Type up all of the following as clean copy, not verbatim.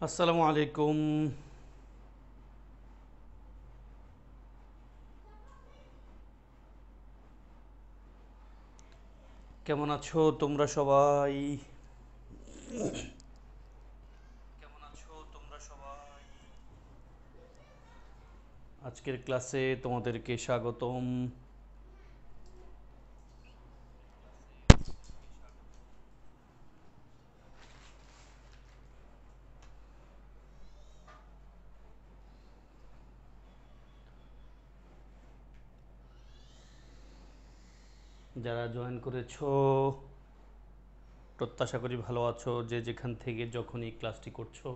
আসসালামু আলাইকুম। কেমন আছো তোমরা সবাই? আজকের ক্লাসে তোমাদেরকে স্বাগতম। যারা জয়েন করেছো প্রত্যাশা করি ভালো আছো, যে যেখান থেকে যখনই ক্লাসটি করছো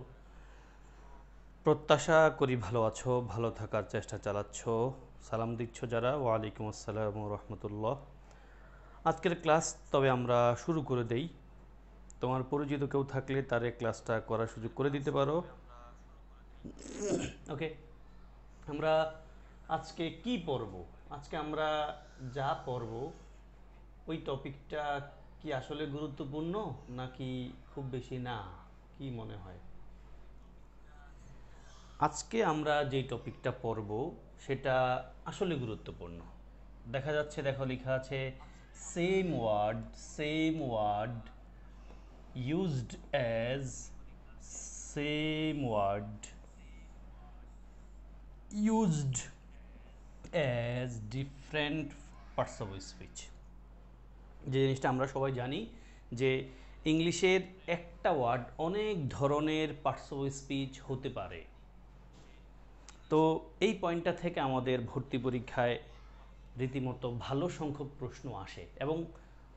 প্রত্যাশা করি ভালো আছো, ভালো থাকার চেষ্টা চালাচ্ছ। সালাম দিচ্ছ যারা, ওয়ালাইকুম আসসালাম রহমতুল্লাহ। আজকের ক্লাস তবে আমরা শুরু করে দেই। তোমার পরিচিত কেউ থাকলে তারে ক্লাসটা করার সুযোগ করে দিতে পারো। ওকে, আমরা আজকে কি পড়ব? আজকে আমরা যা পড়ব ওই টপিকটা কি আসলে গুরুত্বপূর্ণ নাকি খুব বেশি না? কি মনে হয়? আজকে আমরা যেই টপিকটা পড়ব সেটা আসলে গুরুত্বপূর্ণ। দেখা যাচ্ছে, দেখো লেখা আছে same word used as same word used as different parts of speech। যে জিনিসটা আমরা সবাই জানি যে ইংলিশের একটা ওয়ার্ড অনেক ধরনের পার্টস অফ স্পিচ হতে পারে। তো এই পয়েন্টটা থেকে আমাদের ভর্তি পরীক্ষায় রীতিমতো ভালো সংখ্যক প্রশ্ন আসে, এবং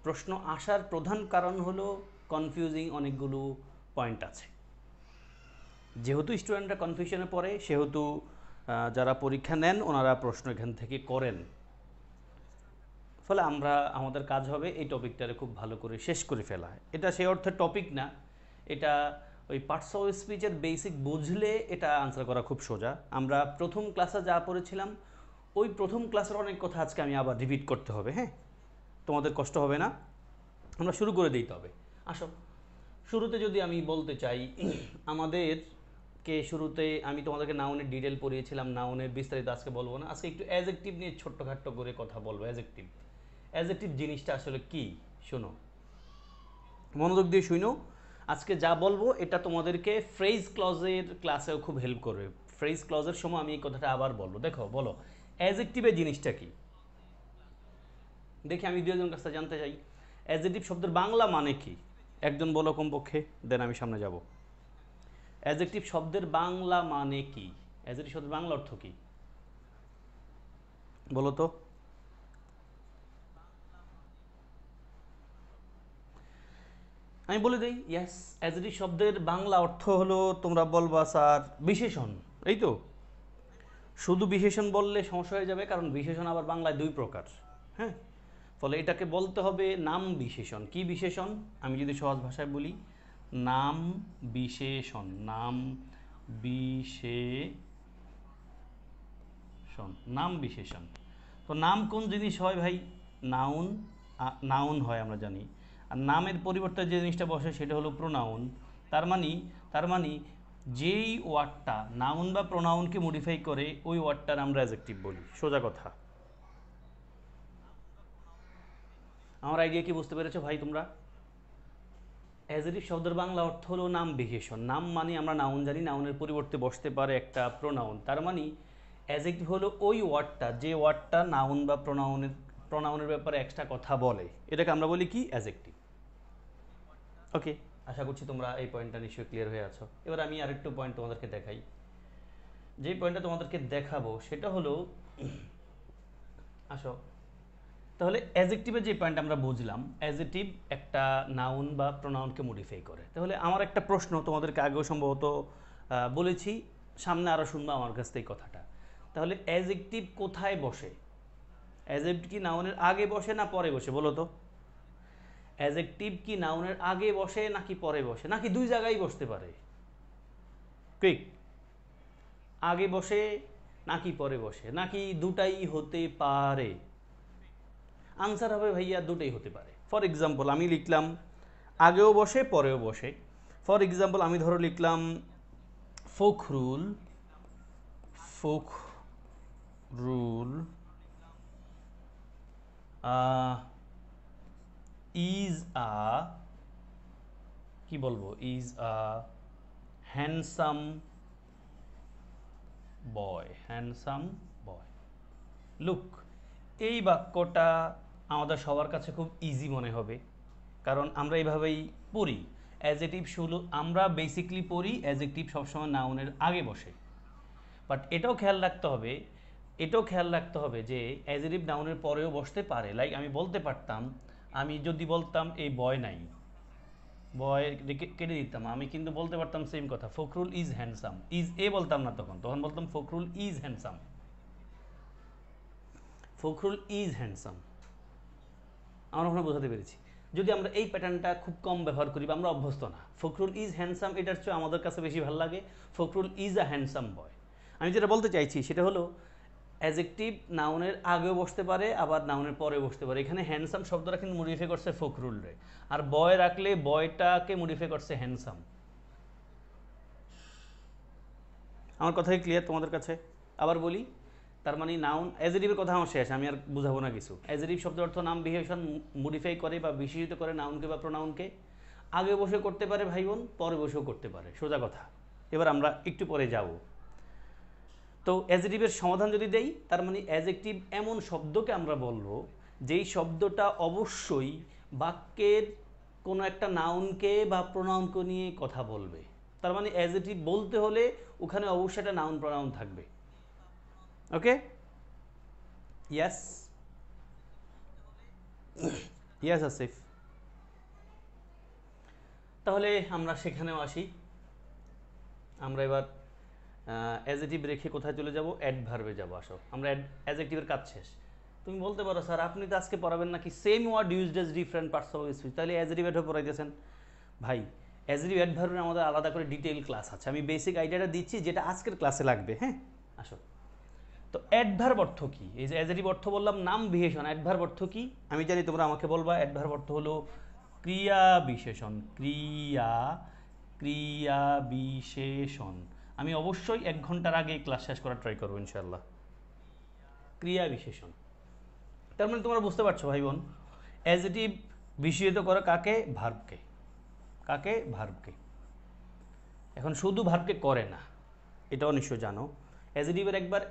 প্রশ্ন আসার প্রধান কারণ হলো কনফিউজিং অনেকগুলো পয়েন্ট আছে। যেহেতু স্টুডেন্টরা কনফিউশনে পড়ে, সেহেতু যারা পরীক্ষা নেন ওনারা প্রশ্ন এখান থেকে করেন। ফলে আমাদের কাজ হবে এই টপিকটারে খুব ভালো করে শেষ করে ফেলা। এটা সেই অর্থে টপিক না, এটা ওই পার্টস অফ স্পিচের বেসিক বুঝলে এটা আনসার করা খুব সোজা। আমরা প্রথম ক্লাসে যা পড়েছিলাম ওই প্রথম ক্লাসের অনেক কথা আজকে আমি আবার রিপিট করতে হবে। হ্যাঁ, তোমাদের কষ্ট হবে না, আমরা শুরু করে দিই। তবে আসো, শুরুতে যদি আমি বলতে চাই, আমাদেরকে শুরুতে আমি তোমাদেরকে নাউনের ডিটেল পড়িয়েছিলাম, নাউনের বিস্তারিত আজকে বলবো না। আজকে একটু অ্যাজেক্টিভ নিয়ে ছোট্টখাট্ট করে কথা বলবো। অ্যাজেক্টিভ জিনিসটা আসলে কি, শোনো, মনোযোগ দিয়ে শুনো। আজকে যা বলবো এটা তোমাদেরকে ফ্রেজ ক্লজের ক্লাসেও খুব হেল্প করবে। ফ্রেজ ক্লজের সময় আমি এই কথাটা আবার বলবো। দেখো, বলো অ্যাজেক্টিভের জিনিসটা কি, দেখি আমি দুজনের কাছে জানতে চাই। অ্যাজেক্টিভ শব্দের বাংলা মানে কি? একজন বলো কমপক্ষে, দেন আমি সামনে যাব। অ্যাজেক্টিভ শব্দের বাংলা মানে কি? অ্যাজেক্টিভ শব্দের বাংলা অর্থ কি বলো তো? আমি বলে দিই, ইয়াস, অ্যাজেক্টিভ শব্দের বাংলা অর্থ হলো, তোমরা বলবা স্যার বিশেষণ, এই তো। শুধু বিশেষণ বললে সমস্যা হয়ে যাবে, কারণ বিশেষণ আবার বাংলায় দুই প্রকার। হ্যাঁ, ফলে এটাকে বলতে হবে নাম বিশেষণ। কি বিশেষণ? আমি যদি সহজ ভাষায় বলি, নাম বিশেষণ। নাম বিশেষণ, নাম বিশেষণ। তো নাম কোন জিনিস হয় ভাই? নাউন। নাউন হয় আমরা জানি। আর নামের পরিবর্তে যে জিনিসটা বসে সেটা হলো প্রোনাউন। তার মানে যেই ওয়ার্ডটা নাউন বা প্রোনাউনকে মডিফাই করে ওই ওয়ার্ডটার আমরা অ্যাডজেক্টিভ বলি, সোজা কথা। আমার আইডিয়া কি বুঝতে পেরেছো ভাই তোমরা? অ্যাজেটিভ শব্দের বাংলা অর্থ হলো নাম বিশেষণ। নাম মানে আমরা নাউন জানি, নাউনের পরিবর্তে বসতে পারে একটা প্রোনাউন। তার মানে অ্যাজেক্টিভ হলো ওই ওয়ার্ডটা, যে ওয়ার্ডটা নাউন বা প্রোনাউনের ব্যাপারে এক্সট্রা কথা বলে, এটাকে আমরা বলি কি? অ্যাজেক্টিভ। ওকে, আশা করছি তোমরা এই পয়েন্টটা নিশ্চয়ই ক্লিয়ার হয়ে আছো। এবার আমি আরেকটু পয়েন্ট তোমাদেরকে দেখাই। যে পয়েন্টটা তোমাদেরকে দেখাবো সেটা হলো, আসো তাহলে অ্যাজেক্টিভের যে পয়েন্ট আমরা বুঝলাম, অ্যাজেক্টিভ একটা নাউন বা প্রোনাউনকে মডিফাই করে। তাহলে আমার একটা প্রশ্ন তোমাদেরকে আগেও সম্ভবত বলেছি, সামনে আরও শুনবো আমার কাছ থেকে কথাটা। তাহলে অ্যাজেক্টিভ কোথায় বসে? অ্যাজেক্টিভ কি নাউনের আগে বসে না পরে বসে বলো তো? অ্যাজেক্টিভ কি নাউনের আগে বসে নাকি পরে বসে, নাকি দুই জায়গায় বসতে পারে? কুইক, আগে বসে নাকি পরে বসে, নাকি দুটাই হতে পারে? আনসার হবে ভাইয়া দুটোই হতে পারে। ফর এক্সাম্পল আমি লিখলাম আগেও বসে পরেও বসে। ফর এক্সাম্পল আমি ধরো লিখলাম ফখরুল, ফখরুল ইজ আ, কি বলবো, is a handsome boy, handsome boy. Look, এই বাক্যটা আমাদের সবার কাছে খুব ইজি মনে হবে, কারণ আমরা এইভাবেই পড়ি। অ্যাজেটিভ শুধু আমরা বেসিকলি পড়ি অ্যাজেটিভ সবসময় নাউনের আগে বসে। বাট এটাও খেয়াল রাখতে হবে যে অ্যাজেটিভ নাউনের পরেও বসতে পারে। লাইক আমি বলতে পারতাম, আমি যদি বলতাম এই বয় নাই, বয় কেটে দিতাম, আমি কিন্তু বলতে পারতাম সেম কথা, Fakhrul is handsome. Is a বলতাম না, তখন বলতাম Fakhrul is handsome, Fakhrul is handsome. আমরা ওখানে বোঝাতে পেরেছি। যদি আমরা এই প্যাটার্নটা খুব কম ব্যবহার করি বা আমরা অভ্যস্ত না, ফখরুল ইজ হ্যান্ডসাম এটার চেয়ে আমাদের কাছে বেশি ভালো লাগে Fakhrul is a handsome boy. আমি যেটা বলতে চাইছি সেটা হলো অ্যাজেক্টিভ নাউনের আগেও বসতে পারে, আবার নাউনের পরেও বসতে পারে। এখানে হ্যান্ডসাম শব্দটা কিন্তু মডিফাই করছে ফখরুল রে, আর বয় রাখলে বয়টাকে মডিফাই করছে হ্যান্ডসাম। আমার কথাই ক্লিয়ার তোমাদের কাছে? আবার বলি, তার মানে নাউন অ্যাজেটিভের কথা আমার শেষ, আমি আর বুঝাবো না কিছু। অ্যাজেটিভ শব্দের অর্থ নাম বিশেষণ মডিফাই করে বা বিশেষিত করে নাউনকে বা প্রোনাউনকে। আগে বসে করতে পারে ভাই বোন, পরে বসেও করতে পারে, সোজা কথা। এবার আমরা একটু পরে যাব। তো অ্যাজেটিভের সমাধান যদি দেই, তার মানে অ্যাজেক্টিভ এমন শব্দকে আমরা বলবো যেই শব্দটা অবশ্যই বাক্যের কোনো একটা নাউনকে বা প্রোনাউনকে নিয়ে কথা বলবে। তার মানে অ্যাজেটিভ বলতে হলে ওখানে অবশ্যই একটা নাউন প্রোনাউন থাকবে। ওকে, ইয়াস ইয়াস আসিফ। তাহলে আমরা সেখানেও আসি। আমরা এবার অ্যাজেটিভ রেখে কোথায় চলে যাব? অ্যাডভার্বে যাব। আসো, আমরা অ্যাজেক্টিভের কাজ শেষ। তুমি বলতে পারো স্যার আপনি তো আজকে পড়াবেন নাকি same word used as different parts of speech, তাহলে অ্যাজেটিভ অ্যাডভার্ব পড়াইতেছেন? ভাই, অ্যাজেটিভ অ্যাডভার্বের আমাদের আলাদা করে ডিটেইল ক্লাস আছে, আমি বেসিক আইডিয়াটা দিচ্ছি যেটা আজকের ক্লাসে লাগবে। হ্যাঁ, আসো। তো অ্যাডভার্ব অর্থ কি? এই যে অ্যাজেটিভ অর্থ বললাম নাম বিশেষণ, অ্যাডভার্ব অর্থ কি? আমি জানি তোমরা আমাকে বলবা অ্যাডভার্ব অর্থ হলো ক্রিয়া বিশেষণ। ক্রিয়া বিশেষণ। আমি অবশ্যই 1 ঘন্টার আগে ক্লাস শেষ করার ট্রাই করবো ইনশাল্লাহ। ক্রিয়া বিশেষণ, তার মানে তোমরা বুঝতে পারছো ভাই বোন, অ্যাজেটিভ বিশেষিত করে কাকে? ভার্বকে। কাকে? ভার্বকে। এখন শুধু ভার্বকে করে না, এটাও নিশ্চয় জানো। অ্যাজেটিভের একবার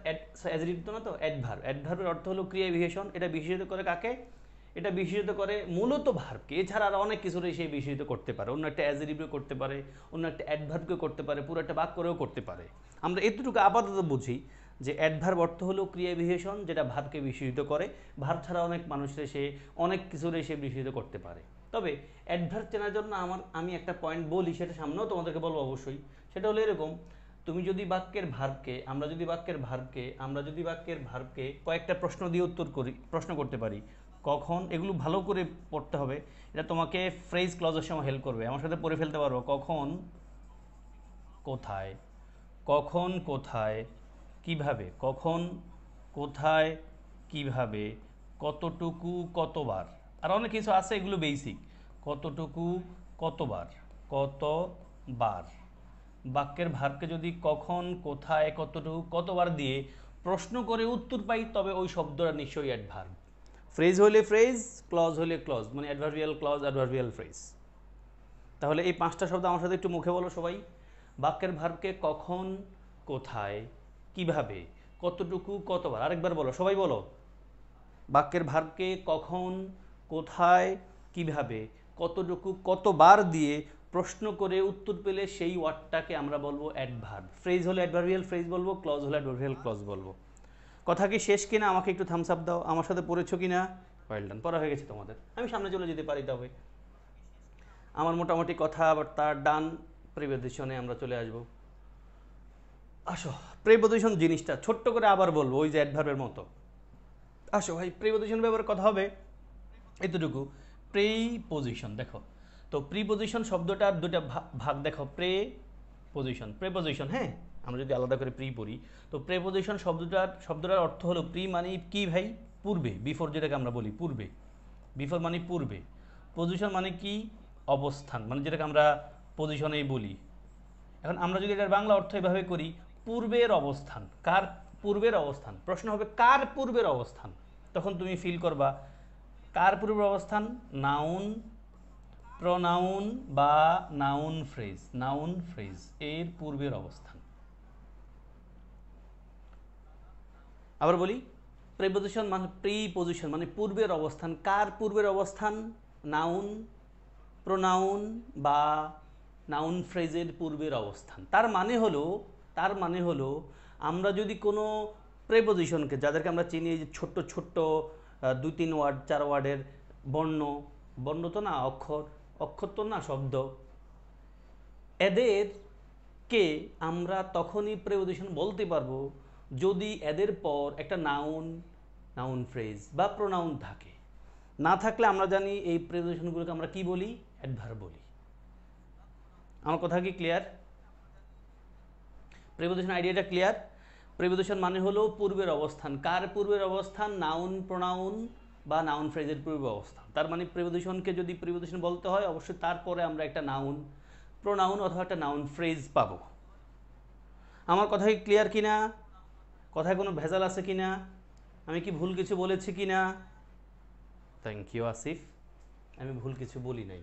অ্যাজেটিভ তো না, তো অ্যাডভার্ব। অ্যাডভার্বের অর্থ হলো ক্রিয়া বিশেষণ। এটা বিশেষিত করে কাকে? এটা বিশেষিত করে মূলত ভার্বকে। এছাড়া আর অনেক কিছুরই সে বিশেষিত করতে পারে, অন্য একটা অ্যাজেটিভও করতে পারে, অন্য একটা অ্যাডভার্বকেও করতে পারে, পুরো একটা বাক্য করেও করতে পারে। আমরা এতটুকু আপাতত বুঝি যে অ্যাডভার্ব অর্থ হলো ক্রিয়া বিশেষণ যেটা ভার্বকে বিশেষিত করে। ভার্ব ছাড়া অনেক মানুষের সে অনেক কিছুরই সে বিশেষিত করতে পারে। তবে অ্যাডভার্ব চেনার জন্য আমি একটা পয়েন্ট বলি, সেটা সামনেও তোমাদেরকে বলবো অবশ্যই। সেটা হলো এরকম, তুমি যদি বাক্যের ভার্বকে আমরা যদি বাক্যের ভার্বকে কয়েকটা প্রশ্ন দিয়ে প্রশ্ন করতে পারি, কখন, এগুলো ভালো করে পড়তে হবে। এটা তোমাকে ফ্রেজ ক্লজের সময় হেল্প করবে। আমার সাথে পড়ে ফেলতে পারবো, কখন কোথায়, কখন কোথায় কিভাবে, কখন কোথায় কিভাবে, কতটুকু কতবার, আর অনেক কিছু আছে, এগুলো বেসিক। কতটুকু কতবার, কতবার। বাক্যের ভার্বকে যদি কখন কোথায় কতটুকু কতবার দিয়ে প্রশ্ন করে উত্তর পাই, তবে ওই শব্দটা নিশ্চয়ই অ্যাডভার্ব। ফ্রেজ হলে ফ্রেজ, ক্লজ হলে ক্লজ, মানে অ্যাডভার্বিয়াল ক্লজ, অ্যাডভার্বিয়াল ফ্রেজ। তাহলে এই 5টা শব্দ আমার সাথে একটু মুখে বলো সবাই। বাক্যের ভার্বকে কখন কোথায় কিভাবে কতটুকু কতবার, আরেকবার বলো সবাই বলো। বাক্যের ভার্বকে কখন কোথায় কিভাবে কতটুকু কতবার দিয়ে প্রশ্ন করে উত্তর পেলে সেই ওয়ার্ডটাকে আমরা বলবো অ্যাডভার্ব। ফ্রেজ হলে অ্যাডভার্বিয়াল ফ্রেজ বলবো, ক্লজ হলে অ্যাডভার্বিয়াল ক্লজ বলবো। কথা কি শেষ কিনা? আমাকে একটু থামস আপ দাও। আমার সাথে পড়েছো কিনা? ওয়েল ডান, পড়া হয়ে গেছে তোমাদের। আমি সামনে চলে যেতে পারি। তবে আমার মোটামুটি কথাবার্তা ডান। প্রিপোজিশনে আমরা চলে আসবো। আসো, প্রিপোজিশন জিনিসটা ছোট্ট করে আবার বলবো, ওই যে অ্যাডভার্বের মতো। আসো ভাই, প্রিপোজিশন ব্যাপারে কথা হবে এতটুকু। প্রিপোজিশন দেখো তো, প্রিপোজিশন শব্দটার দুটা ভাগ দেখো, প্রেপোজিশন। হ্যাঁ, আমরা যদি আলাদা করে প্রি পড়ি, তো প্রেপোজিশন শব্দটার অর্থ হলো প্রি মানে কি ভাই? পূর্বে, বিফোর যেটাকে আমরা বলি পূর্বে। বিফোর মানে পূর্বে। পজিশন মানে কি? অবস্থান, মানে যেটাকে আমরা পজিশনেই বলি। এখন আমরা যদি এটার বাংলা অর্থ এভাবে করি, পূর্বের অবস্থান, কার পূর্বের অবস্থান, প্রশ্ন হবে কার পূর্বের অবস্থান, তখন তুমি ফিল করবা কার পূর্বের অবস্থান, নাউন, প্রোনাউন বা নাউন ফ্রেজ এর পূর্বের অবস্থান। আবার বলি, প্রিপোজিশন মানে প্রিপোজিশন মানে পূর্বের অবস্থান, কার পূর্বের অবস্থান, নাউন, প্রোনাউন বা নাউন ফ্রেজের পূর্বের অবস্থান। তার মানে হলো আমরা যদি কোনো প্রিপোজিশনকে, যাদেরকে আমরা চিনি যে ছোট্ট ছোট্ট 2-3 ওয়ার্ড 4 ওয়ার্ডের বর্ণ তো না, অক্ষর তো না, শব্দ, এদেরকে আমরা তখনই প্রিপোজিশন বলতে পারবো যদি এদের পর একটা নাউন ফ্রেজ বা প্রোনাউন থাকে। না থাকলে আমরা জানি এই প্রিপোজিশনগুলোকে আমরা কি বলি, অ্যাডভার্ব বলি। আমার কথা কি ক্লিয়ার? প্রিপোজিশন আইডিয়াটা ক্লিয়ার? প্রিপোজিশন মানে হলো পূর্বের অবস্থান, কার পূর্বের অবস্থান, নাউন, প্রোনাউন বা নাউন ফ্রেজের পূর্বের অবস্থান। তার মানে প্রিপোজিশনকে যদি প্রিপোজিশন বলতে হয়, অবশ্যই তারপরে আমরা একটা নাউন, প্রোনাউন অথবা একটা নাউন ফ্রেজ পাবো। আমার কথা কি ক্লিয়ার কিনা? কথায় কোনো ভেজাল আছে কিনা? আমি কি ভুল কিছু বলেছি কিনা? থ্যাংক ইউ আসিফ, আমি ভুল কিছু বলি নাই।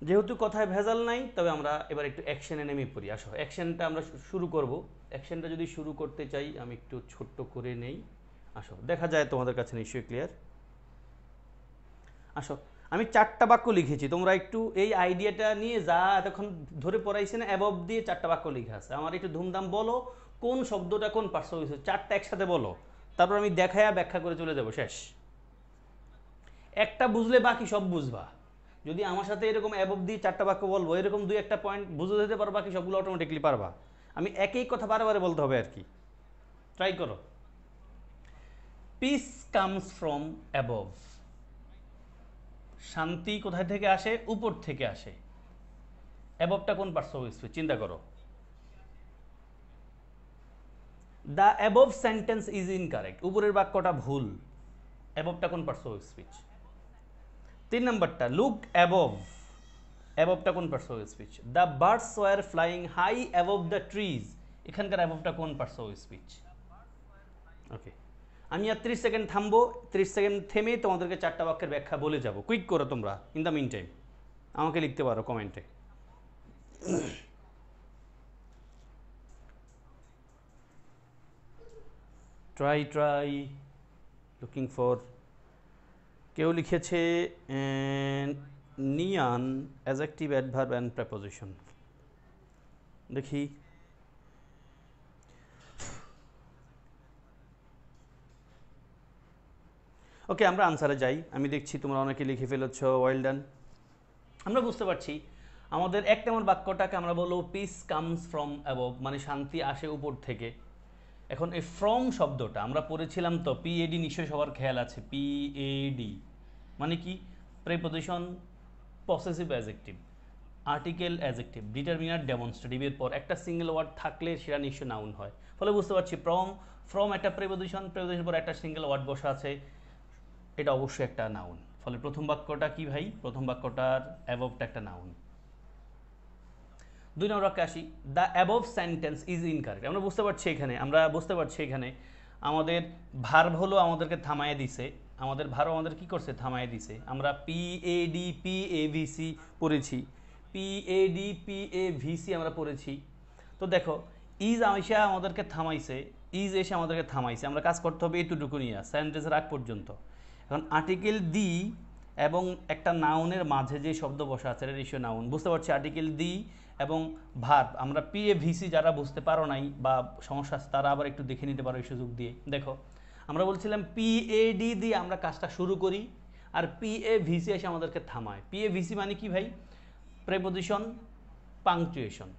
যেহেতু কথায় ভেজাল নাই, তবে আমরা এবার একটু অ্যাকশনে নেমে পড়ি। আসো, অ্যাকশনটা আমরা শুরু করব। অ্যাকশনটা যদি শুরু করতে চাই, আমি একটু ছোট্ট করে নেই। আসো, দেখা যায় তোমাদের কাছে নিশ্চয়ই ক্লিয়ার। আসো, আমি 4টা বাক্য লিখেছি, তোমরা একটু এই আইডিয়াটা নিয়ে যা এতক্ষণ ধরে পড়াইছে না, অ্যাবভ দিয়ে 4টা বাক্য লিখে আছে, আমার একটু ধুমধাম বলো কোন শব্দটা কোন পার্শ্ব হয়েছে, 4টা একসাথে বলো, তারপর আমি দেখায়া ব্যাখ্যা করে চলে যাব, শেষ। একটা বুঝলে বাকি সব বুঝবা। যদি আমার সাথে এরকম অ্যাবভ দিয়ে 4টা বাক্য বলবো, এরকম 2-1টা পয়েন্ট বুঝে দিতে পারবা, বাকি সবগুলো অটোমেটিকলি পারবা। আমি একই কথা বারে বলতে হবে আর কি। ট্রাই করো। Piece comes from above. শান্তি কোথায় থেকে আসে? উপর থেকে আসে। অ্যাবভটা কোন পার্শ্ব স্পিচ? চিন্তা করো। The above sentence is incorrect. উপরের বাক্যটা ভুল। অ্যাবভটা কোন পার্শ্ব স্পিচ? 3 নম্বরটা, লুক অ্যাবভ। অ্যাবভটা কোন parts speech? The birds were flying high above the trees. এখানকার অ্যাবভটা কোন পার্শ্ব স্পিচ? ওকে, আমি আর 30 সেকেন্ড থামবো। 30 সেকেন্ড থেমে তোমাদেরকে 4টা বাক্যের ব্যাখ্যা বলে যাব। কুইক করো তোমরা। ইন দ্য মিন টাইম আমাকে লিখতে পারো কমেন্টে। Try looking for. কেউ লিখেছে নিয়ান, অ্যাডজেক্টিভ, অ্যাডভার্ব অ্যান্ড প্রেপোজিশন। দেখি। ওকে, আমরা আনসারে যাই। আমি দেখছি তোমরা অনেকে লিখে ফেলেছ, ওয়েল ডান। আমরা বুঝতে পারছি আমাদের 1 নম্বর বাক্যটাকে আমরা বলবো পিস কামস ফ্রম অ্যাবভ, মানে শান্তি আসে উপর থেকে। এখন এই ফ্রম শব্দটা আমরা পড়েছিলাম তো, পিএডি নিশ্চয়ই সবার খেয়াল আছে। পিএডি মানে কি? Preposition, possessive adjective, article adjective, determiner, ডেমনস্ট্রেটিভের পর একটা সিঙ্গেল ওয়ার্ড থাকলে সেটা নিশ্চয় নাউন হয়। ফলে বুঝতে পারছি ফ্রম একটা প্রিপোজিশন, প্রিপোজিশনের পর একটা সিঙ্গেল ওয়ার্ড বসা আছে, এটা অবশ্যই একটা নাউন। ফলে প্রথম বাক্যটা কি ভাই? প্রথম বাক্যটার অ্যাবভটা একটা নাউন। 2 নম্বর বাক্যে আসি, the above sentence is incorrect. আমরা বুঝতে পারছি এখানে আমাদের ভার্ব হলো আমাদেরকে থামায় দিছে, আমাদের ভার্ব আমাদের কি করছে? থামায় দিছে। আমরা পিএডি পড়েছি, পিএভিসি আমরা পড়েছি। তো দেখো, ইজ আমাদেরকে থামাইছে, আমরা কাজ করতে হবে এতটুকু নিয়ে সেন্টেন্সের আগ পর্যন্ত। এখন আর্টিকেল দি এবং একটা নাউনের মাঝে যে শব্দ বসা আছে, এটা নিশ্চয় নাউন। বুঝতে পারছি আর্টিকেল দি এবং ভার্ব। আমরা পিএভিসি যারা বুঝতে পারো নাই বা সমস্যা আছে, তারা আবার একটু দেখে নিতে পারো এই সুযোগ দিয়ে। দেখো, আমরা বলছিলাম পিএডি দিয়ে আমরা কাজটা শুরু করি, আর পিএভিসি এসে আমাদেরকে থামায়। পিএভিসি মানে কি ভাই? Preposition, punctuation.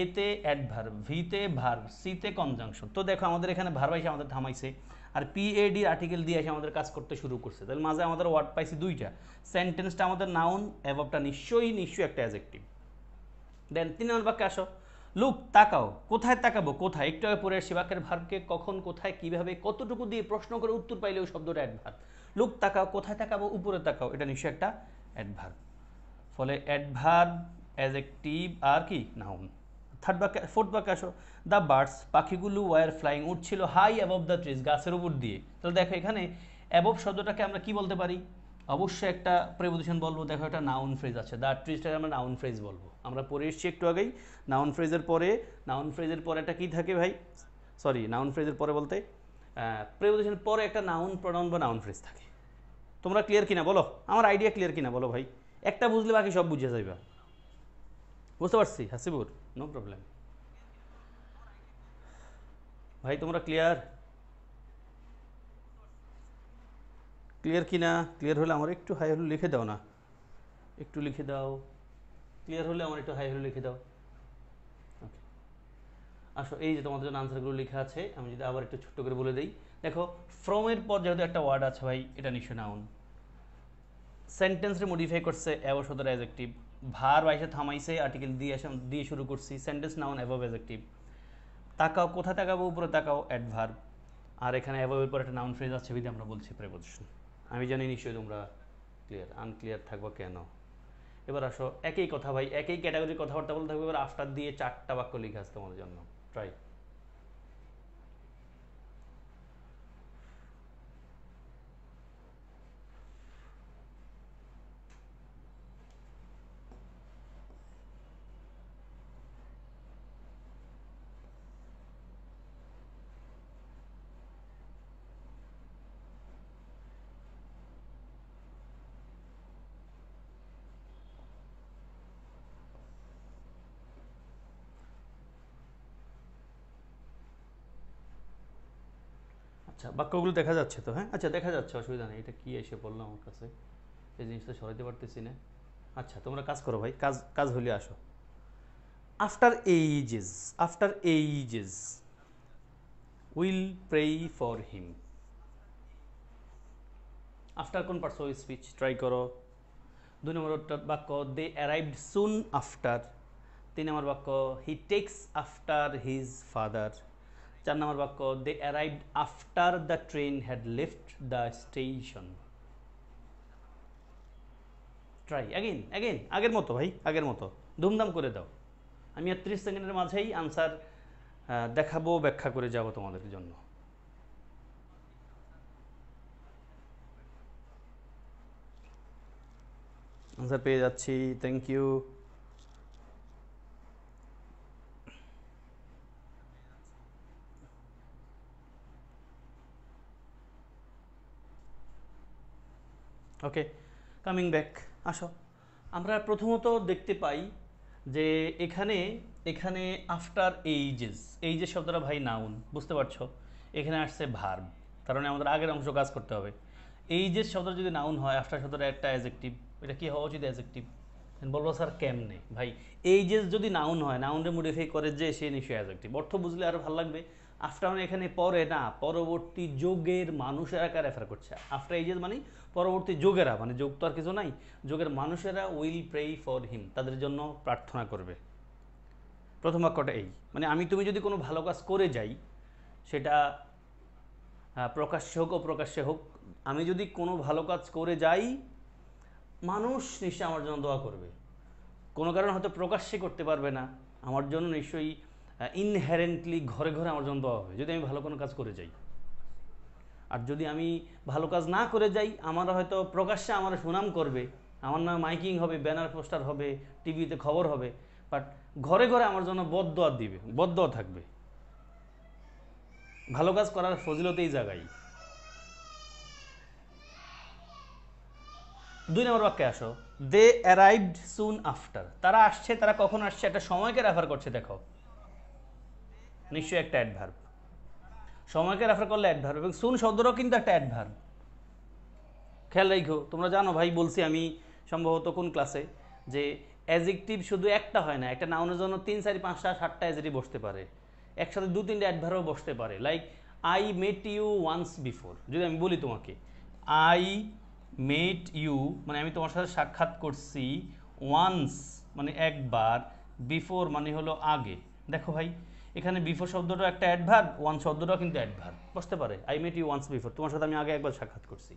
এতে অ্যাডভার্ব, ভিতে ভার্ব, সিতে কনজাংশন। তো দেখো, আমাদের এখানে ভার্ব এসে আমাদের থামাইছে, আর পিএডি আর্টিকেল দিয়ে এসে আমাদের কাজ করতে শুরু করছে। তাহলে মাঝে আমাদের ওয়ার্ড পাইছি 2টা। সেন্টেন্সটা আমাদের নাউন, অ্যাবভটা নিশ্চয়ই একটা অ্যাডজেক্টিভ। দেন 3 নম্বর বাক্যে আসো, লুক, তাকাও। কোথায় তাকাবো? কোথায়? একটু আগে পরে আসছি, বাক্যের ভার্বকে কখন, কোথায়, কিভাবে, কতটুকু দিয়ে প্রশ্ন করে উত্তর পাইলে ওই শব্দটা অ্যাডভার্ব। লুক, তাকাও। কোথায় তাকাবো? উপরে তাকাও। এটা নিশ্চয়ই একটা অ্যাডভার্ব। ফলে অ্যাডভার্ব অ্যাডজেক্টিভ আর কি নাউন। থার্ড বাক্যে ফোর্থ বাক্যে আসো, দ্য বার্ডস পাখিগুলো ওয়ার ফ্লাইং উঠছিল হাই অ্যাবভ দ্য ট্রিজ গাছের উপর দিয়ে। তাহলে দেখো এখানে অ্যাবভ শব্দটাকে আমরা কি বলতে পারি, অবশ্যই একটা প্রেপোজিশন বলবো। দেখো একটা নাউন ফ্রেজ আছে, দ্য ট্রিজটাকে আমরা নাউন ফ্রেজ বলবো। আমরা পড়ে এসেছি একটু আগেই নাউন ফ্রেজের পরে একটা কি থাকে ভাই, সরি নাউন ফ্রেজের পরে বলতে প্রেপোজিশনের পরে একটা নাউন প্রনাউন বা নাউন ফ্রেজ থাকে। তোমরা ক্লিয়ার কিনা বলো, আমার আইডিয়া ক্লিয়ার কিনা বলো ভাই, একটা বুঝলে বাকি সব বুঝে যাইবা। বুঝতে পারছি হাসিবুর, নো প্রবলেম। ভাই তোমরা ক্লিয়ার কিনা? ক্লিয়ার হলে আমার একটু হাই হলে লিখে দাও না, একটু লিখে দাও। ক্লিয়ার হলে আমার একটু হাই হলে লিখে দাও। ওকে, আসো এই যে তোমাদের জন্য আনসারগুলো লেখা আছে, আমি যদি আবার একটু ছোট্ট করে বলে দিই। দেখো ফ্রমের পর যেহেতু একটা ওয়ার্ড আছে ভাই, এটা নিশ্চয় নাউন। সেন্টেন্সে মডিফাই করছে অ্যাবভ শব্দের অ্যাডজেক্টিভ, ভার বাইসে থামাইছে আর্টিকেল দিয়ে শুরু করছি, সেন্টেন্স নাউন অ্যাবভ অ্যাডজেক্টিভ। তাকাও, কোথায় তাকাবো, উপরে তাকাও, অ্যাডভার্ব। আর এখানে অ্যাবভের পর একটা নাউন ফ্রেজ আছে, বিধি আমরা বলছি প্রেপোজিশন। আমি জানি নিশ্চয়ই তোমরা ক্লিয়ার, আনক্লিয়ার থাকবো কেন? এবার আসো একই কথা ভাই, একই ক্যাটাগরির কথাবার্তা বলতে থাকবে। এবার আফটার দিয়ে 4টা বাক্য লিখে আসতে তোমাদের জন্য, ট্রাই। আচ্ছা বাক্যগুলো দেখা যাচ্ছে তো? হ্যাঁ আচ্ছা দেখা যাচ্ছে, অসুবিধা নেই। এটা কি এসে পড়লো আমার কাছে, এই জিনিসটা সরাইতে পারতেছি না। আচ্ছা তোমরা কাজ করো ভাই, কাজ কাজ হলে আসো। After ages will pray for him. After কোন পার্টস অফ স্পিচ ট্রাই করো। 2 নম্বর বাক্য দে অ্যারাইভড সুন আফটার। 3 নম্বর বাক্য he takes after his father. 4 নম্বর বাক্য they arrived after the train had left the station. Try again again, আগের মতো ভাই, আগের মতো ধুমধাম করে দাও। আমি আর 30 সেকেন্ডের মাঝেই আনসার দেখাবো, ব্যাখ্যা করে যাব তোমাদের জন্য। আনসার পেয়ে যাচ্ছি, thank you. Okay, coming back, আসো। আমরা প্রথমত দেখতে পাই যে এখানে এখানে আফটার এইজেস শব্দটা ভাই নাউন, বুঝতে পারছো? এখানে আসছে ভার্ব, কারণ আমাদের আগের অংশ কাজ করতে হবে। এইজেস শব্দটা যদি নাউন হয়, আফটার শব্দটা একটা অ্যাডজেক্টিভ, এটা কি হওয়া উচিত? অ্যাডজেক্টিভ। বলবো স্যার কেমনে ভাই? এইজেস যদি নাউন হয়, নাউনরে মডিফাই করে যে সে নিশ্চয়ই অ্যাডজেক্টিভ। অর্থ বুঝলে আরও ভালো লাগবে। আফটার মানে এখানে পরে না, পরবর্তী যুগের মানুষেরা কার রেফার করছে। আফটার এইজেস মানে পরবর্তী যুগেরা, মানে যুগ তো আর কিছু নাই, যুগের মানুষেরা উইল প্রে ফর হিম, তাদের জন্য প্রার্থনা করবে। প্রথম বাক্যটা এই, মানে আমি তুমি যদি কোনো ভালো কাজ করে যাই, সেটা প্রকাশ্যে হোক অপ্রকাশ্যে হোক, আমি যদি কোনো ভালো কাজ করে যাই, মানুষ নিশ্চয়ই আমার জন্য দোয়া করবে। কোনো কারণে হয়তো প্রকাশ্যে করতে পারবে না, আমার জন্য নিশ্চয়ই ইনহেরেন্টলি ঘরে ঘরে আমার জন্য দোয়া হবে, যদি আমি ভালো কোনো কাজ করে যাই। আর যদি আমি ভালো কাজ না করে যাই, আমার হয়তো প্রকাশ্যে আমার সুনাম করবে, আমার নামে মাইকিং হবে, ব্যানার পোস্টার হবে, টিভিতে খবর হবে, বাট ঘরে ঘরে আমার জন্য বদদোয়া দিবে, বদদোয়া থাকবে। ভালো কাজ করার ফজিলত এই জায়গায়। 2 নম্বর বাক্যে আসো, দে অ্যারাইভড সুন আফটার। তারা আসছে, তারা কখন আসছে, একটা সময়কে রেফার করছে। দেখো নিশ্চয়ই একটা অ্যাডভার্ব, সময়কে রেফার করলে অ্যাডভার্ব, এবং সুন শব্দটাও কিন্তু একটা অ্যাডভার্ব। খেয়াল রাখো, তোমরা জানো ভাই, বলছি আমি সম্ভবত কোন ক্লাসে, যে অ্যাডজেক্টিভ শুধু একটা হয় না, একটা নাউনের জন্য 3, 4, 5টা 7টা অ্যাডজেক্টিভ বসতে পারে, একসাথে 2-3টে অ্যাডভার্বও বসতে পারে। Like I met you once before, যদি আমি বলি তোমাকে আই মেট ইউ, মানে আমি তোমার সাথে সাক্ষাৎ করছি, ওয়ান্স মানে একবার, বিফোর মানে হলো আগে। দেখো ভাই, এখানে বিফোর শব্দটা একটা অ্যাডভার্ব, ওয়ান শব্দটাও কিন্তু অ্যাডভার্ব বসতে পারে। I met you once before, তোমার সাথে আমি আগে একবার সাক্ষাৎ করছি।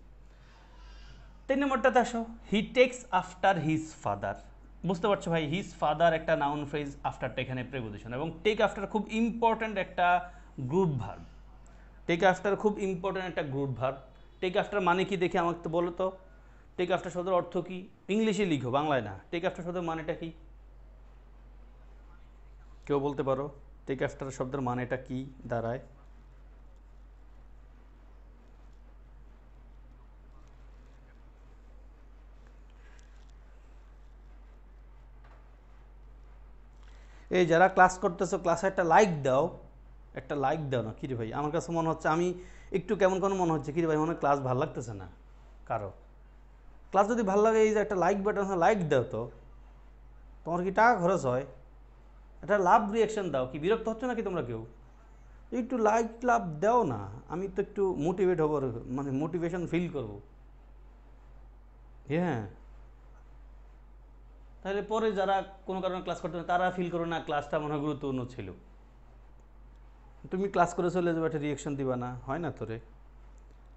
3 নম্বরটাতে আসো, হি টেক্স আফটার হিজ ফাদার। বুঝতে পারছো ভাই, হিজ ফাদার একটা নাউন ফ্রেজ, আফটারটা এখানে প্রিপোজিশন, এবং টেক আফটার খুব ইম্পর্ট্যান্ট একটা গ্রুপ ভার্ব। টেক আফটার খুব ইম্পর্ট্যান্ট একটা গ্রুপ ভার্ব। টেক আফটার মানে কি দেখে আমাকে তো বলো তো। টেক আফটার শব্দের অর্থ কি? ইংলিশে লিখো, বাংলায় না। টেক আফটার শব্দের মানেটা কি? কেউ বলতে পারো টেক আফটার শব্দের মানেটা কি দাঁড়ায়? এই যারা ক্লাস করতেছো, ক্লাসে একটা লাইক দাও, একটা লাইক দাও না কিরে ভাই? আমার কাছে মনে হচ্ছে আমি একটু কেমন কেন মনে হচ্ছে কিরে ভাই, মনে হয় ক্লাস ভালো লাগতেছে না কারো। ক্লাস যদি ভালো লাগে, এই যে একটা লাইক বাটন, লাইক দাও তো। তোমার কি টাকা খরচ হয়? একটা লাভ রিয়াকশন দাও। কি বিরক্ত হচ্ছে নাকি তোমরা কেউ? একটু লাইক লাভ দাও না, আমি তো একটু মোটিভেট হবো, মানে মোটিভেশন ফিল করবো। হ্যাঁ, তাহলে পরে যারা কোনো কারণে ক্লাস করতে না, তারা ফিল করো না ক্লাসটা মনে হয় গুরুত্বপূর্ণ ছিল। তুমি ক্লাস করে চলে যাবে, একটা রিয়াকশন দিবা না, হয় না তোরে?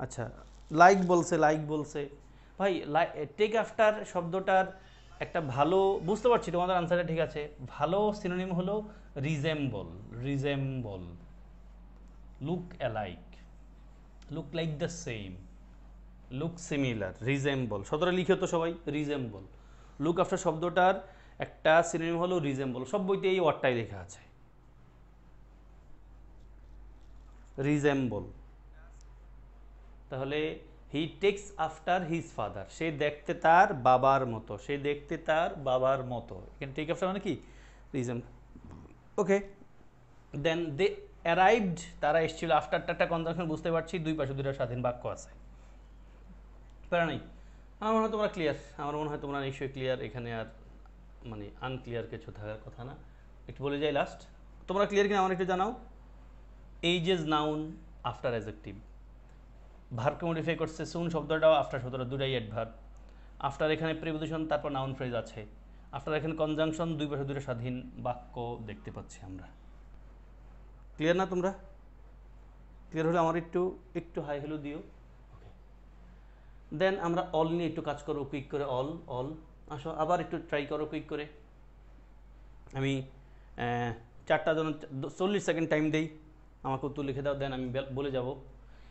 আচ্ছা, লাইক বলছে, লাইক বলছে ভাই। টেক আফটার শব্দটার একটা ভালো, বুঝতে পারছি তোমাদের আনসারটা ঠিক আছে, ভালো সিনোনিম হলো resemble. Resemble, look alike, look like the same, look similar, resemble. শব্দটা লিখে তো সবাই, রিজেম্বল। লুক আফটার শব্দটার একটা সিনোনিম হলো রিজেম্বল। সব বইতে এই ওয়ার্ডটাই লেখা আছে, রিজেম্বল। তাহলে he takes after his father, সে দেখতে তার বাবার মতো, সে দেখতে তার বাবার মতো। এখানে টেক আফটার মানে কি? রিজন। ওকে, দেন দে অ্যারাইভড, তারা এসেছিল। আফটারটা একটা কনজাংশন, বুঝতে পারছি, দুই পাশে দুইটা স্বাধীন বাক্য আছে, প্যারা নেই। আমার মনে হয় তোমরা ক্লিয়ার, আমার মনে হয় তোমরা নিশ্চয়ই ক্লিয়ার। এখানে আর মানে আনক্লিয়ার কিছু থাকার কথা না। একটু বলে যাই লাস্ট, তোমরা ক্লিয়ার কিনা আমার একটু জানাও। এইজেস নাউন আফটার অ্যাডজেক্টিভ, ভার্বকে মডিফাই করছে। সুন শব্দটাও আফটার শব্দটা দুটাই অ্যাডভার্ব। আফটার এখানে প্রিপোজিশন, তারপর নাউন ফ্রেজ আছে। আফটার এখানে কনজাংশন, দুই পাশে দুটো স্বাধীন বাক্য দেখতে পাচ্ছি আমরা। ক্লিয়ার না তোমরা? ক্লিয়ার হলে আমার একটু একটু হাই হ্যালো দিও। ওকে, দেন আমরা অল নিয়ে একটু কাজ করবো কুইক করে। অল, অল আসো আবার একটু ট্রাই করো কুইক করে। আমি 4টা জন 40 সেকেন্ড টাইম দেই, আমাকে উত্তর লিখে দাও, দেন আমি বলে যাব।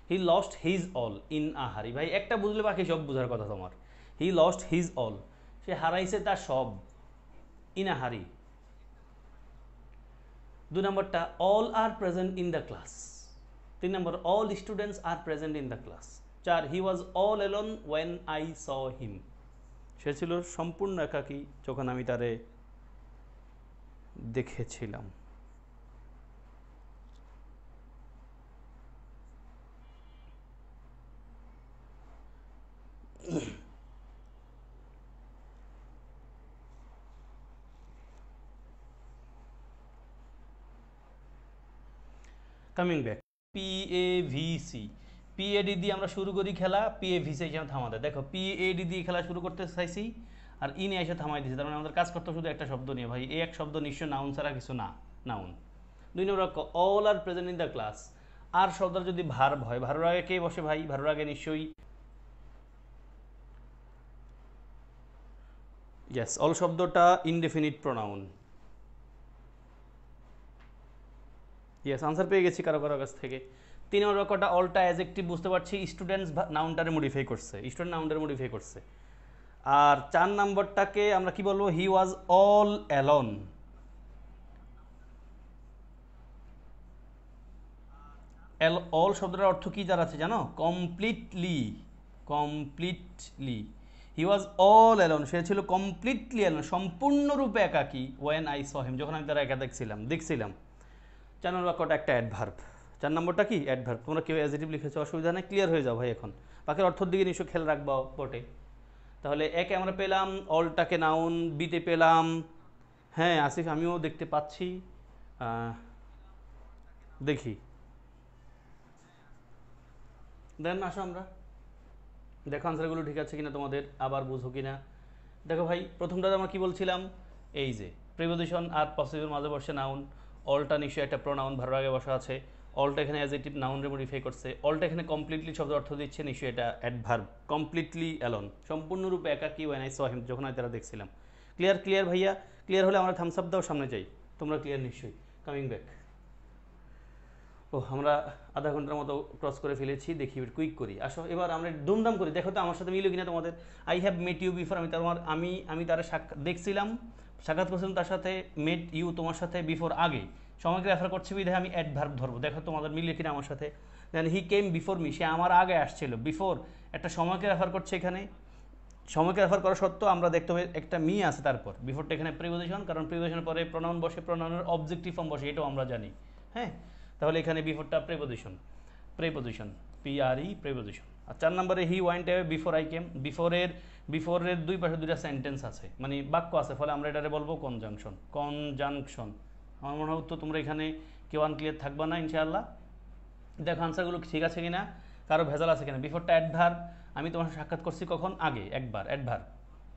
He lost his all in a hurry. ভাই একটা বুঝলে বাকি সব বোঝার কথা তোমার। হি লস্ট হিজ অল, সে হারাইছে তার সব, ইন আ হারি। 2 নম্বরটা all are present in the class. 3 নম্বর all students are present in the class. 4 he was all alone when I saw him, সে ছিল সম্পূর্ণ একাকী যখন আমি তারে দেখেছিলাম। Coming back, পিএভিসি। পিএডি দিয়ে আমরা শুরু করি খেলা, পিএভিসি এসে থামা দেয়। দেখো পিএডি দিয়ে খেলা শুরু করতে চাইছি আর ইনি এসে থামাই দিয়েছে, তার মানে আমাদের কাজ করতে শুধু একটা শব্দ নিয়ে। ভাই এই এক শব্দ নিশ্চয় নাউন ছাড়া কিছু না, নাউন। 2 নম্বর all are present in the class. আর শব্দটা যদি ভার্ব হয়, ভার্বের আগে কে বসে ভাই? ভার্বের আগে নিশ্চয়ই ইয়েস, অল শব্দটা ইনডেফিনিট প্রোনাউন। ইয়েস, আনসার পেয়ে গেছি কারো কারো কাছ থেকে। 3 নম্বর বাক্যটা অলটা অ্যাডজেক্টিভ, বুঝতে পারছি, স্টুডেন্টস নাউনটারে মডিফাই করছে, স্টুডেন্ট নাউনটারে মডিফাই করছে। আর 4 নম্বরটাকে আমরা কি বলবো? He was all alone. All শব্দটার অর্থ কি যারা আছে জানো? Completely, completely. He was all alone, সে ছিল কমপ্লিটলি অ্যালোন, সম্পূর্ণরূপে একাকী। ওয়েন আই স হিম, যখন আমি তারা একা দেখছিলাম। 4 নম্বর বাক্যটা একটা অ্যাডভার্ব। 4 নম্বরটা কি? অ্যাডভার্ব। তোমরা কেউ অ্যাডজেক্টিভ লিখেছো, অসুবিধা নেই, ক্লিয়ার হয়ে যাও ভাই। এখন বাকির অর্থের দিকে নিশ্চয় খেয়াল রাখবা বটে। তাহলে একে আমরা পেলাম অলটাকে নাউন, বিতে পেলাম, হ্যাঁ আসিফ আমিও দেখতে পাচ্ছি, দেখি দেন আসো আমরা দেখো আনসারগুলো ঠিক আছে কিনা তোমাদের, আবার বুঝো কিনা। দেখো ভাই প্রথমটাতে আমরা কি বলছিলাম? এই যে প্রিপোজিশন আর পসিবল মাঝে বসে নাউন। অলটা নিশ্চয়ই একটা প্রোনাউন, ভার্বের আগে বসা আছে। অলটা এখানে অ্যাডজেক্টিভ নাউনরে মডিফাই করছে। অলটা এখানে কমপ্লিটলি শব্দ অর্থ দিচ্ছে, নিশ্চয়ই এটা অ্যাডভার্ব। কমপ্লিটলি অ্যালোন, সম্পূর্ণরূপে একাকী। ওয়েন আই স হিম, যখন আমি তারা দেখছিলাম। ক্লিয়ার? ক্লিয়ার ভাইয়া? ক্লিয়ার হলে আমরা থামস আপ দাও, সামনে যাই। তোমরা ক্লিয়ার নিশ্চয়ই? Coming back. ও আমরা আধা ঘন্টার মতো ক্রস করে ফেলেছি, দেখি কুইক করি। আসো এবার আমরা দুমদাম করি, দেখো তো আমার সাথে মিলো কিনা তোমাদের। I have met you before, আমি তার দেখছিলাম, সাক্ষাৎ করছিলাম তার সাথে। মেট ইউ তোমার সাথে বিফোর আগে, সময়কে রেফার করছি বিধে আমি অ্যাডভার্ব ধরবো, দেখো তোমাদের মিলে কিনা আমার সাথে। দেন হি কেম বিফোর মি, সে আমার আগে আসছিল। বিফোর একটা সময়কে রেফার করছে এখানে, সময়কে রেফার করা সত্ত্বেও আমরা দেখতে হবে একটা মি আছে তারপর। বিফোরটা এখানে প্রিপোজিশন, কারণ প্রিপোজিশনের পরে প্রনাউন বসে, প্রনাউনের অবজেক্টিভ ফর্ম বসে, এটাও আমরা জানি। হ্যাঁ, তাহলে এখানে বিফোরটা প্রিপোজিশন, পিআরই প্রিপোজিশন। আর 4 নম্বরে he went away before I came. বিফোরের দুই পাশে দুইটা সেন্টেন্স আছে, মানে বাক্য আছে, ফলে আমরা এটারে বলবো কনজাংশন। আমার মনে হয় উত্তর তোমরা এখানে কেউ আনক্লিয়ার থাকবা না ইনশাআল্লাহ। দেখো আনসারগুলো ঠিক আছে কিনা, কারো ভেজাল আছে কিনা। বিফোরটা অ্যাডভার্ব, আমি তোমার সাথে সাক্ষাৎ করছি কখন? আগে, একবার, অ্যাডভার্ব,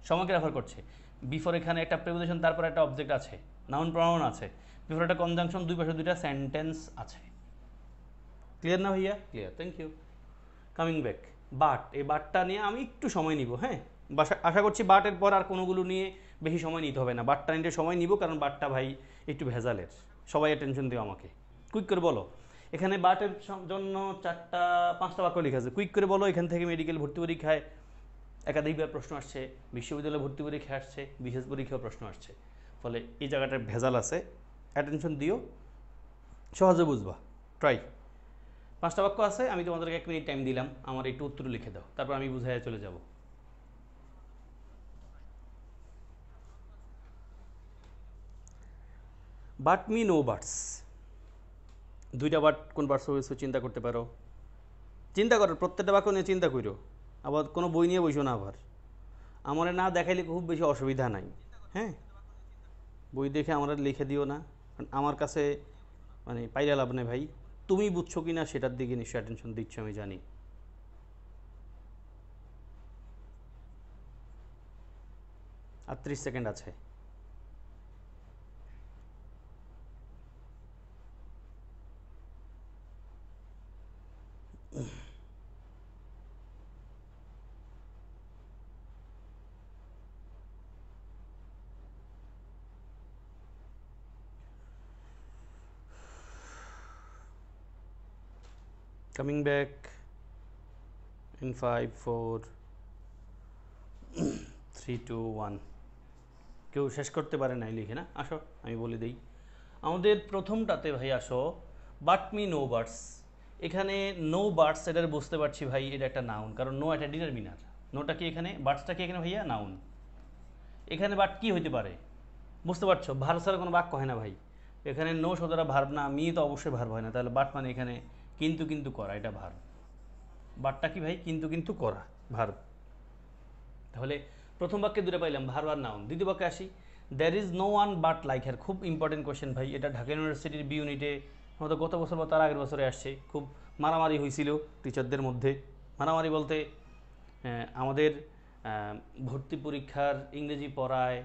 সময়কে রেফার করছে। বিফোর এখানে একটা প্রিপোজিশন, তারপর একটা অবজেক্ট আছে, নাউন প্রনাউন আছে। বিফোর একটা কনজাংশন, দুই পাশে দুইটা সেন্টেন্স আছে। ক্লিয়ার না ভাইয়া? Clear, thank you. Coming back. But, এই বাটটা নিয়ে আমি একটু সময় নিব। হ্যাঁ, আশা করছি বাটের পর আর কোনোগুলো নিয়ে বেশি সময় নিতে হবে না। বাটটা নিতে সময় নিব, কারণ বাটটা ভাই একটু ভেজালের। সবাই অ্যাটেনশন দিও আমাকে। কুইক করে বলো, এখানে বাটের জন্য 5টা বাক্য লেখা আছে, কুইক করে বলো। এখান থেকে মেডিকেল ভর্তি পরীক্ষায় একাধিকবার প্রশ্ন আসছে, বিশ্ববিদ্যালয় ভর্তি পরীক্ষা আসছে, বিশেষ পরীক্ষাও প্রশ্ন আসছে, ফলে এই জায়গাটার ভেজাল আছে। অ্যাটেনশন দিও, সহজে বুঝবা। ট্রাই। 5টা বাক্য আছে, আমি তোমাদেরকে 1 মিনিট টাইম দিলাম, আমার একটু উত্তর লিখে দাও, তারপর আমি বুঝাইয়া চলে যাব। বাট মি নো বাটস, দুইটা বাট কোন বাটস হয়েছে চিন্তা করতে পারো। চিন্তা করো, প্রত্যেকটা বাক্য নিয়ে চিন্তা করো। আবার কোনো বই নিয়ে বসো না, আবার আমার না দেখাইলে খুব বেশি অসুবিধা নাই। হ্যাঁ, বই দেখে আমরা লিখে দিও না, কারণ আমার কাছে মানে পাইরা লাভ নেই ভাই। তুমি বুঝছো কি না সেটার দিকে নিশ্চয়ই অ্যাটেনশন দিচ্ছ, আমি জানি। আর 30 সেকেন্ড আছে। Coming back in 5 4 3 2 1। কেউ শেষ করতে পারে নাই লিখে না? আসো আমি বলে দিই। আমাদের প্রথমটাতে ভাই আসো, বাট মি নো বার্ডস। এখানে নো বার্ডস, এটা বুঝতে পারছি ভাই এটা একটা নাউন, কারণ নো একটা ডিটারমিনার। নোটা কি এখানে, বার্ডসটা কি এখানে ভাইয়া নাউন। এখানে বাট কি হইতে পারে বুঝতে পারছো? ভার্ব ছাড়া কোনো বাক্য হয় না ভাই। এখানে নো শব্দটা ভার্ব না, মি তো অবশ্যই ভার্ব হয় না, তাহলে বাট মানে এখানে কিন্তু করা, এটা ভার্ব। বাটটা কি ভাই? কিন্তু করা, ভার্ব। তাহলে প্রথম বাক্যে দুটো পাইলাম, ভার্ব আর নাউন। দ্বিতীয় বাক্যে আসি, there is no one but like her. খুব ইম্পর্টেন্ট কোয়েশ্চেন ভাই, এটা ঢাকা ইউনিভার্সিটির বি ইউনিটে আমাদের গত বছর বা তার আগের বছরে আসছে। খুব মারামারি হয়েছিল টিচারদের মধ্যে। মারামারি বলতে আমাদের ভর্তি পরীক্ষার ইংরেজি পড়ায়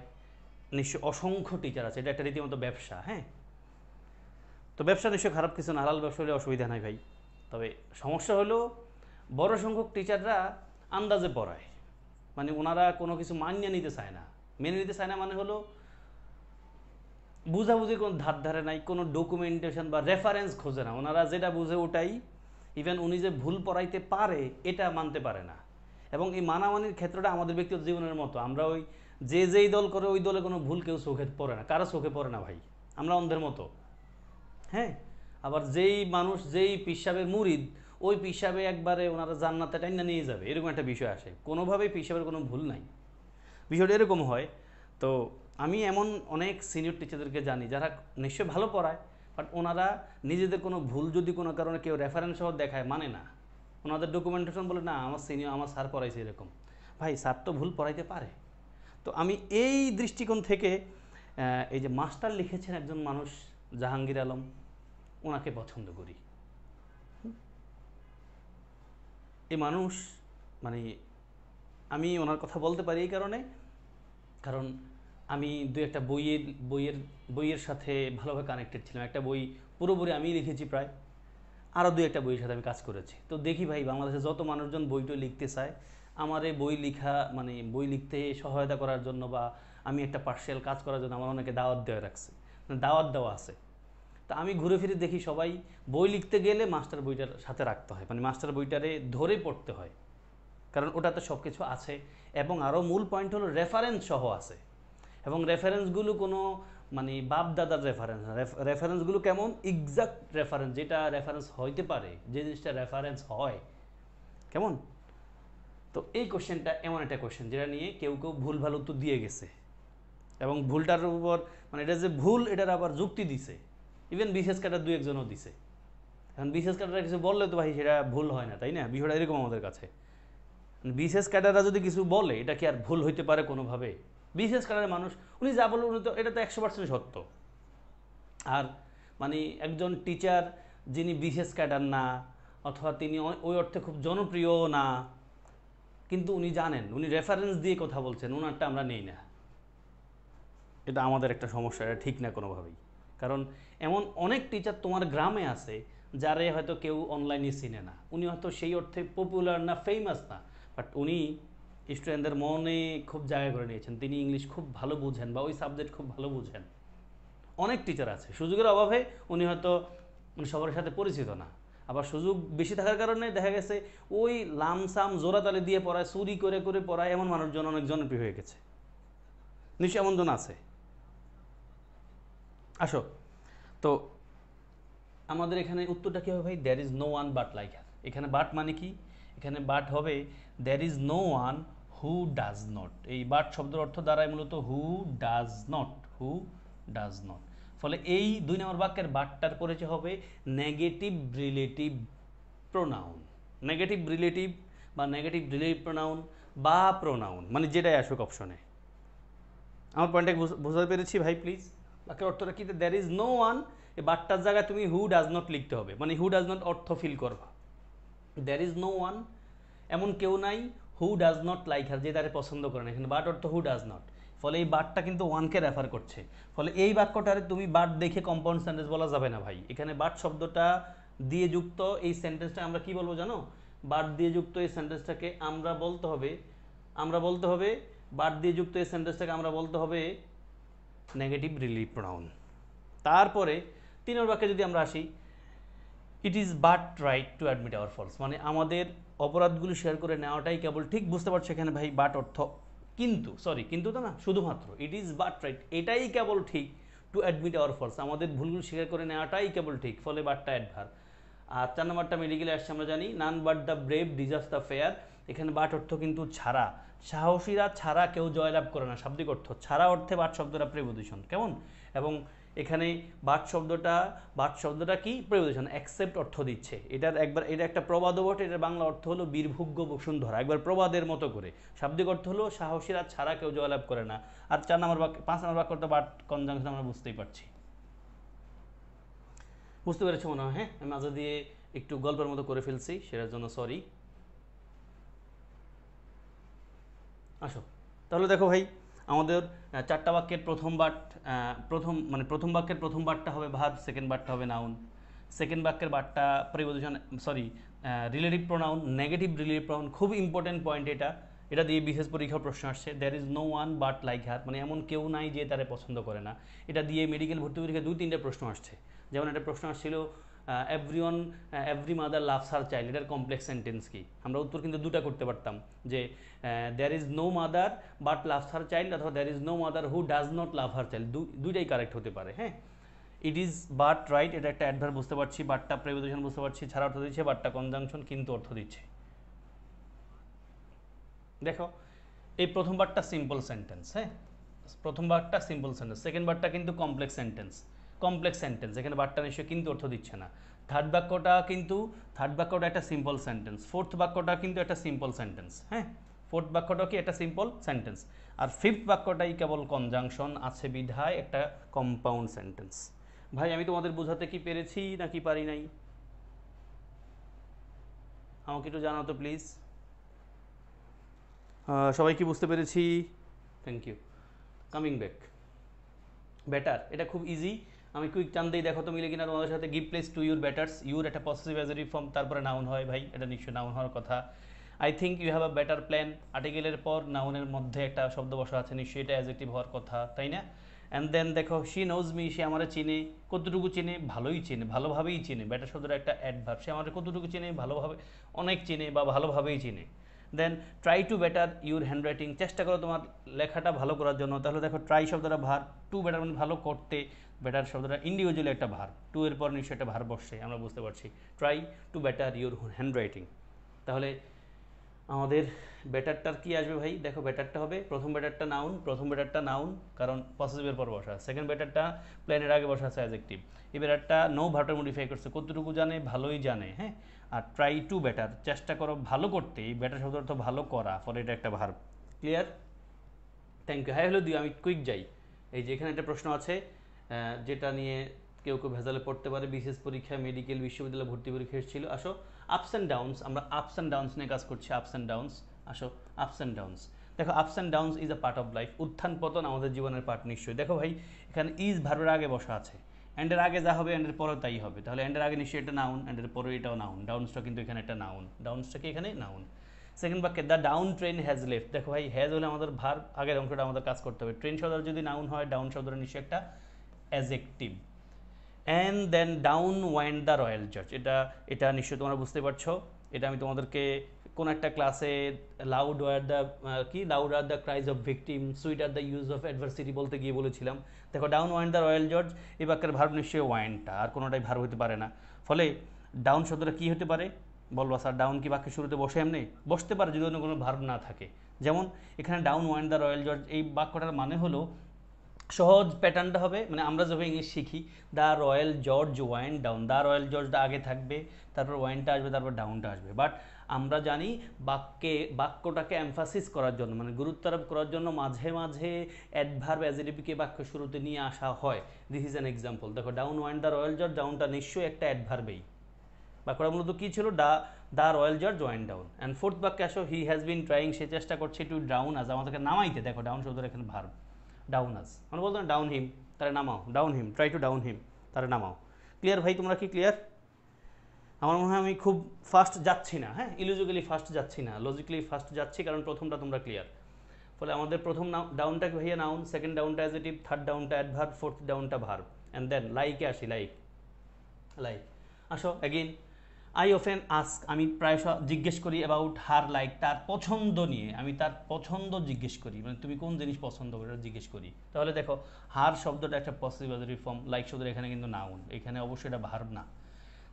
নিশ্চয় অসংখ্য টিচার আছে, এটা একটা রীতিমতো ব্যবসা। হ্যাঁ, তো ব্যবসা নিশ্চয় খারাপ কিছু না, হালাল ব্যবসা হলে অসুবিধা নাই ভাই। তবে সমস্যা হলো বড় সংখ্যক টিচাররা আন্দাজে পড়ায়, মানে ওনারা কোনো কিছু মানিয়ে নিতে চায় না। মেনে নিতে চায় না মানে হলো বুঝাবুঝি কোনো ধারে নাই, কোনো ডকুমেন্টেশন বা রেফারেন্স খোঁজে না। ওনারা যেটা বুঝে ওটাই, ইভেন উনি যে ভুল পড়াইতে পারে এটা মানতে পারে না। এবং এই মানামানির ক্ষেত্রটা আমাদের ব্যক্তিগত জীবনের মতো, আমরা ওই যেই দল করে ওই দলে কোনো ভুল কেউ চোখে পড়ে না, কারো চোখে পড়ে না ভাই, আমরা অন্ধের মতো। হ্যাঁ, আবার যেই মানুষ যেই পিসাবের মুরিদ, ওই পিসাবে একবারে ওনারা জান্নাতে টাইনা নিয়ে যাবে, এরকম একটা বিষয় আসে। কোনোভাবেই পিসাবের কোনো ভুল নাই, বিষয়টা এরকম হয়। তো আমি এমন অনেক সিনিয়র টিচারদেরকে জানি যারা নিশ্চয়ই ভালো পড়ায়, বাট ওনারা নিজেদের কোনো ভুল যদি কোনো কারণে কেউ রেফারেন্স সহ দেখায় মানে না, ওনাদের ডকুমেন্টেশন বলে না আমার সিনিয়র আমার স্যার পড়াইছে এরকম। ভাই স্যার তো ভুল পড়াইতে পারে। তো আমি এই দৃষ্টিকোণ থেকে এই যে মাস্টার লিখেছেন একজন মানুষ জাহাঙ্গীর আলম, ওনাকে পছন্দ করি। এই মানুষ মানে আমি ওনার কথা বলতে পারি এই কারণে, কারণ আমি দু একটা বইয়ের সাথে ভালোভাবে কানেক্টেড ছিলাম। একটা বই পুরোপুরি আমি লিখেছি প্রায়, আরও দু একটা বইয়ের সাথে আমি কাজ করেছি। তো দেখি ভাই বাংলাদেশে যত মানুষজন বইটা লিখতে চায়, আমার এই বই লিখা মানে বই লিখতে সহায়তা করার জন্য বা আমি একটা পার্সিয়াল কাজ করার জন্য আমার অনেকে দাওয়াত দেওয়া রাখছে, দাওয়াত দেওয়া আছে। তা আমি ঘুরে ফিরে দেখি সবাই বই লিখতে গেলে মাস্টার বইটার সাথে রাখতে হয়, মানে মাস্টার বইটারে ধরে পড়তে হয়, কারণ ওটাতে সব কিছু আছে। এবং আরও মূল পয়েন্ট হলো রেফারেন্স সহ আছে, এবং রেফারেন্সগুলো কোনো মানে বাপ দাদার রেফারেন্স না, রেফারেন্সগুলো কেমন এক্সাক্ট রেফারেন্স, যেটা রেফারেন্স হইতে পারে, যে জিনিসটা রেফারেন্স হয় কেমন। তো এই কোশ্চেনটা এমন একটা কোশ্চেন যেটা নিয়ে কেউ কেউ ভুল ভাল উত্তর দিয়ে গেছে, এবং ভুলটার উপর মানে এটা যে ভুল এটার আবার যুক্তি দিছে, ইভেন বিশেষ ক্যাডার দু একজনও দিছে। এখন বিশেষ ক্যাডাররা কিছু বললে তো ভাই সেটা ভুল হয় না, তাই না? বিষয়টা এরকম আমাদের কাছে, বিশেষ ক্যাডাররা যদি কিছু বলে এটা কি আর ভুল হইতে পারে কোনোভাবে? বিশেষ ক্যাডারের মানুষ উনি যা বলবেন উনি তো এটা তো 100% সত্য। আর মানে একজন টিচার যিনি বিশেষ ক্যাডার না, অথবা তিনি ওই অর্থে খুব জনপ্রিয় না, কিন্তু উনি জানেন উনি রেফারেন্স দিয়ে কথা বলছেন, ওনারটা আমরা নেই না, এটা আমাদের একটা সমস্যা, এটা ঠিক না কোনোভাবেই। কারণ এমন অনেক টিচার তোমার গ্রামে আছে যারে হয়তো কেউ অনলাইনে চিনে না, উনি হয়তো সেই অর্থে পপুলার না, ফেমাস না, বাট উনি স্টুডেন্টদের মনে খুব জায়গা করে নিয়েছেন, তিনি ইংলিশ খুব ভালো বুঝেন বা ওই সাবজেক্ট খুব ভালো বুঝেন। অনেক টিচার আছে সুযোগের অভাবে উনি হয়তো সবার সাথে পরিচিত না, আবার সুযোগ বেশি থাকার কারণে দেখা গেছে ওই লামসাম জোড়াতালি দিয়ে পড়ায়, চুরি করে করে পড়ায়, এমন মানুষজন অনেক জনপ্রিয় হয়ে গেছে, নিশ্চয়ই এমন জন আছে। আসো, তো আমাদের এখানে উত্তরটা কী হবে ভাই? There is no one but like her. এখানে বাট মানে কি? এখানে বাট হবে there is no one who does not. এই বাট শব্দের অর্থ দাঁড়ায় মূলত who does not, who does not. ফলে এই 2 নম্বর বাক্যের বাটটার পরিচয় হবে negative relative pronoun. Negative relative বা নেগেটিভ রিলেটিভ প্রোনাউন বা প্রোনাউন, মানে যেটাই আসুক অপশনে। আমার পয়েন্টটা বুঝতে পেরেছি ভাই? প্লিজ বাক্যের অর্থটা কি? দ্যার ইজ নো ওয়ান, এই বাটটার জায়গায় তুমি হু ডাজ নট লিখতে হবে, মানে হু ডাজ নট অর্থ ফিল করবা। দ্যার ইজ নো ওয়ান, এমন কেউ নাই, হু ডাজ নট লাইক হার, যে তারে পছন্দ করে না। এখানে বাট অর্থ হু ডাজ নট, ফলে এই বাটটা কিন্তু ওয়ানকে রেফার করছে। ফলে এই বাক্যটারে তুমি বাট দেখে কম্পাউন্ড সেন্টেন্স বলা যাবে না ভাই। এখানে বাট শব্দটা দিয়ে যুক্ত এই সেন্টেন্সটা আমরা কি বলবো জানো? বাট দিয়ে যুক্ত এই সেন্টেন্সটাকে আমরা বলতে হবে বাট দিয়ে যুক্ত এই সেন্টেন্সটাকে আমরা বলতে হবে নেগেটিভ রিলেটিভ প্রোনাউন। তারপরে 3 নম্বর বাক্যে যদি আমরা আসি, it is but right to admit our faults, মানে আমাদের অপরাধগুলো শেয়ার করে নেওয়াটাই কেবল ঠিক। বুঝতে পারছো এখানে ভাই বাট অর্থ কিন্তু, সরি কিন্তু তো না, শুধুমাত্র ইট ইজ বাট রাইট, এটাই কেবল ঠিক, টু অ্যাডমিট আওয়ার ফলস, আমাদের ভুলগুলো স্বীকার করে নেওয়াটাই কেবল ঠিক, ফলে বাটটা অ্যাডভার। আর 4 নম্বরটা মেডিকেলে আসছে আমরা জানি, none but the brave deserves the fair. এখানে বাট অর্থ কিন্তু ছাড়া, সাহসীরা ছাড়া কেউ জয়লাভ করে না, শাব্দিক অর্থ ছাড়া অর্থে বাট শব্দটা প্রিপোজিশন, কেমন? এবং এখানে বাট শব্দটা কি? প্রিপোজিশন, অ্যাকসেপ্ট অর্থ দিচ্ছে। এটা একটা প্রবাদও বটে, এটার বাংলা অর্থ হলো বীরভোগ্য বসুন্ধরা, একবার প্রবাদের মতো করে। শাব্দিক অর্থ হলো সাহসীরা ছাড়া কেউ জয়লাভ করে না। আর 5 নম্বর বাক্য তো বাট কনজাংশন আমরা বুঝতেই পারছি, বুঝতে পেরেছো মনে হয়? হ্যাঁ, আমি মাঝে দিয়ে একটু গল্পের মতো করে ফেলছি, সেটার জন্য সরি। আসো তাহলে দেখো ভাই, আমাদের 4টা বাক্যের প্রথম বাক্যের প্রথম বারটা হবে ভার্ব, সেকেন্ড বারটা হবে নাউন, সেকেন্ড বাক্যের বারটা preposition, relative pronoun, negative relative pronoun. খুব ইম্পর্টেন্ট পয়েন্ট এটা দিয়ে বিশেষ পরীক্ষার প্রশ্ন আসছে। There is no one but like her, মানে এমন কেউ নাই যে তারে পছন্দ করে না। এটা দিয়ে মেডিকেল ভর্তি পরীক্ষায় 2-3টা প্রশ্ন আসছে। যেমন একটা প্রশ্ন আসছিল every mother loves her child, এটার কমপ্লেক্স সেন্টেন্স কি? আমরা উত্তর কিন্তু 2টা করতে পারতাম, যে there is no mother but loves her child, অথবা there is no mother who does not love her child, দুইটাই কারেক্ট হতে পারে। হ্যাঁ, ইট ইজ বাট রাইট, এটা একটা অ্যাডভার্ব বুঝতে পারছি, বাটটা প্রিপোজিশন বুঝতে পারছি, ছাড়া অর্থ দিচ্ছে, বাটটা কনজাংশন কিন্তু অর্থ দিচ্ছে। দেখো এই প্রথম বারটা সিম্পল সেন্টেন্স, হ্যাঁ প্রথম বারটা সিম্পল সেন্টেন্স, সেকেন্ড বারটা কিন্তু কমপ্লেক্স সেন্টেন্স, এখানে বারটা নিশ্চয়ই কিন্তু অর্থ দিচ্ছে না। থার্ড বাক্যটা একটা সিম্পল সেন্টেন্স, ফোর্থ বাক্যটা কিন্তু একটা সিম্পল সেন্টেন্স, হ্যাঁ ফোর্থ বাক্যটা কি একটা সিম্পল সেন্টেন্স, আর ফিফথ বাক্যটাই কেবল কনজাংশন আছে বিধায় একটা কম্পাউন্ড সেন্টেন্স। ভাই আমি তোমাদের বোঝাতে কি পেরেছি নাকি পারি নাই? আমাকে একটু জানাও তো প্লিজ। সবাই কি বুঝতে পেরেছি? Thank you. Coming back, better, এটা খুব ইজি। আমি কুইক টানতেই দেখো তো মিলে কিনা তোমাদের সাথে। Give place to your betters, your একটা পসেসিভ অ্যাডজেক্টিভ ফর্ম, তারপরে নাউন হয় ভাই, এটা নিশ্চয়ই নাউন হওয়ার কথা। I think you have a better plan, আর্টিকেলের পর নাউনের মধ্যে একটা শব্দ বসা আছে, নিশ্চয়ই এটা অ্যাডজেক্টিভ হওয়ার কথা, তাই না? অ্যান্ড দেন দেখো শি নোজ মি, সে আমার চিনে, কতটুকু চিনে, ভালোই চিনে, ভালোভাবেই চিনে, বেটার শব্দটা একটা অ্যাডভার্ব, সে আমার কতটুকু চিনে, ভালোভাবে, অনেক চিনে বা ভালোভাবেই চিনে। Then try to better your handwriting, চেষ্টা করো তোমার লেখাটা ভালো করার জন্য, তাহলে দেখো ট্রাই শব্দটা ভার, টু বেটার মানে ভালো করতে, বেটার শব্দটা ইন্ডিভিজুয়ালি একটা ভার, টু এর পর নিশ্চয়ই একটা ভার বসছে, আমরা বুঝতে পারছি, try to better your handwriting. তাহলে আমাদের বেটারটার কি আসবে ভাই? দেখো বেটারটা হবে, প্রথম বেটারটা নাউন, প্রথম বেটারটা নাউন কারণ পসেসিভের পর বসা, সেকেন্ড বেটারটা প্ল্যানের আগে বসা আছে অ্যাডজেক্টিভ, এই বেটারটা নো ভার্বটা মডিফাই করছে, কতটুকু জানে, ভালোই জানে, হ্যাঁ। আর ট্রাই টু বেটার, চেষ্টা করো ভালো করতে, এই বেটার শব্দের অর্থ ভালো করা, ফলে এটা একটা ভার্ব। ক্লিয়ার? Thank you. হ্যাঁ হলো দিও, আমি কুইক যাই। এই যে এখানে একটা প্রশ্ন আছে যেটা নিয়ে কেউ কেউ ভেজালে পড়তে পারে, বিশেষ পরীক্ষায় মেডিকেল বিশ্ববিদ্যালয় ভর্তি পরীক্ষা এসেছিল। আসো আপস অ্যান্ড ডাউনস, আমরা আপস অ্যান্ড ডাউনস নিয়ে কাজ করছি, আপস অ্যান্ড ডাউনস। আসো আপস অ্যান্ড ডাউনস, দেখো ups and downs is a part of life, উত্থান পতন আমাদের জীবনের পার্ট নিশ্চয়ই। দেখো ভাই এখানে ইজ ভার্বের আগে বসা আছে, অ্যান্ডের আগে যা হবে অ্যান্ডের পরেও তাই হবে, তাহলে অ্যান্ডের আগে নিশ্চয়ই এটা নাউন, অ্যান্ডের পরে এটাও নাউন, ডাউনসটা কিন্তু এখানে একটা নাউন, ডাউনসটা কি এখানে নাউন। সেকেন্ড বাক্যে the down train has left, দেখো ভাই হ্যাজ হলে আমাদের ভার্ব, আগের অংশটা আমাদের কাজ করতে হবে, ট্রেন শব্দটা যদি নাউন হয়, ডাউন শব্দটা নিশ্চয়ই একটা adjective. And then down went the royal জজ, এটা এটা নিশ্চয়ই তোমরা বুঝতে পারছো, এটা আমি তোমাদেরকে কোন একটা ক্লাসে loud were the loud are the cries of victim, sweet are the use of adversity বলতে গিয়ে বলেছিলাম। দেখো ডাউন ওয়েন্ট দ্য রয়্যাল জজ, এই বাক্যের ভার্ব নিশ্চয়ই ওয়াইনটা, আর কোনোটাই ভার্ব হতে পারে না, ফলে ডাউন শব্দটা কী হতে পারে বলবা স্যার? ডাউন কি বাক্যের শুরুতে বসে এমনি? বসতে পারে যদি অন্য কোনো ভার্ব না থাকে। যেমন এখানে ডাউন ওয়েন্ট দ্য রয়্যাল জজ, এই বাক্যটার মানে হলো, সহজ প্যাটার্নটা হবে, মানে আমরা যখন ইংলিশ শিখি, the Royal George went down, the Royal George আগে থাকবে, তারপর ওয়াইনটা আসবে, তারপর ডাউনটা আসবে। বাট আমরা জানি বাক্যটাকে এমফাসিস করার জন্য, মানে গুরুত্ব আরোপ করার জন্য মাঝে মাঝে অ্যাডভার্ব অ্যাডজেক্টিভকে বাক্য শুরুতে নিয়ে আসা হয়। This is an example. দেখো down went the Royal George, ডাউনটা নিশ্চয়ই একটা অ্যাডভার্বেই। বাক্যটা মূলত কী ছিল? The Royal George went down. And fourth বাক্যে আসো, হি হ্যাজ বিন ট্রাইং, সে চেষ্টা করছে, টু ডাউন আজ, আমাদেরকে নামাইতে। দেখো ডাউন শব্দের এখানে ভার্ব, ডাউন আজ, মানে বলতো ডাউন হিম, তারে নামাও, down him, try to down him, তারে নামাও। ক্লিয়ার ভাই? তোমরা কি ক্লিয়ার? আমার মনে হয় আমি খুব ফাস্ট যাচ্ছি না, হ্যাঁ, ইলজিক্যালি ফাস্ট যাচ্ছি না, লজিক্যালি ফাস্ট যাচ্ছি, কারণ প্রথমটা তোমরা ক্লিয়ার। ফলে আমাদের প্রথম ডাউনটা ভাইয়া নাউন, সেকেন্ড ডাউনটা অ্যাডজেক্টিভ, থার্ড ডাউনটা অ্যাডভার্ব, ফোর্থ ডাউনটা ভার্ব। অ্যান্ড দেন লাইকে আসি, লাইক আসো অ্যাগেইন। আই অফেন আস্ক, আমি প্রায়শ জিজ্ঞেস করি অ্যাবাউট হার লাইক, তার পছন্দ নিয়ে, আমি তার পছন্দ জিজ্ঞেস করি, মানে তুমি কোন জিনিস পছন্দ করে জিজ্ঞেস করি। তাহলে দেখো হার শব্দটা একটা পসিটিভ ফর্ম, লাইক শব্দটা এখানে কিন্তু নাউন, এখানে অবশ্যই এটা ভার্ব না।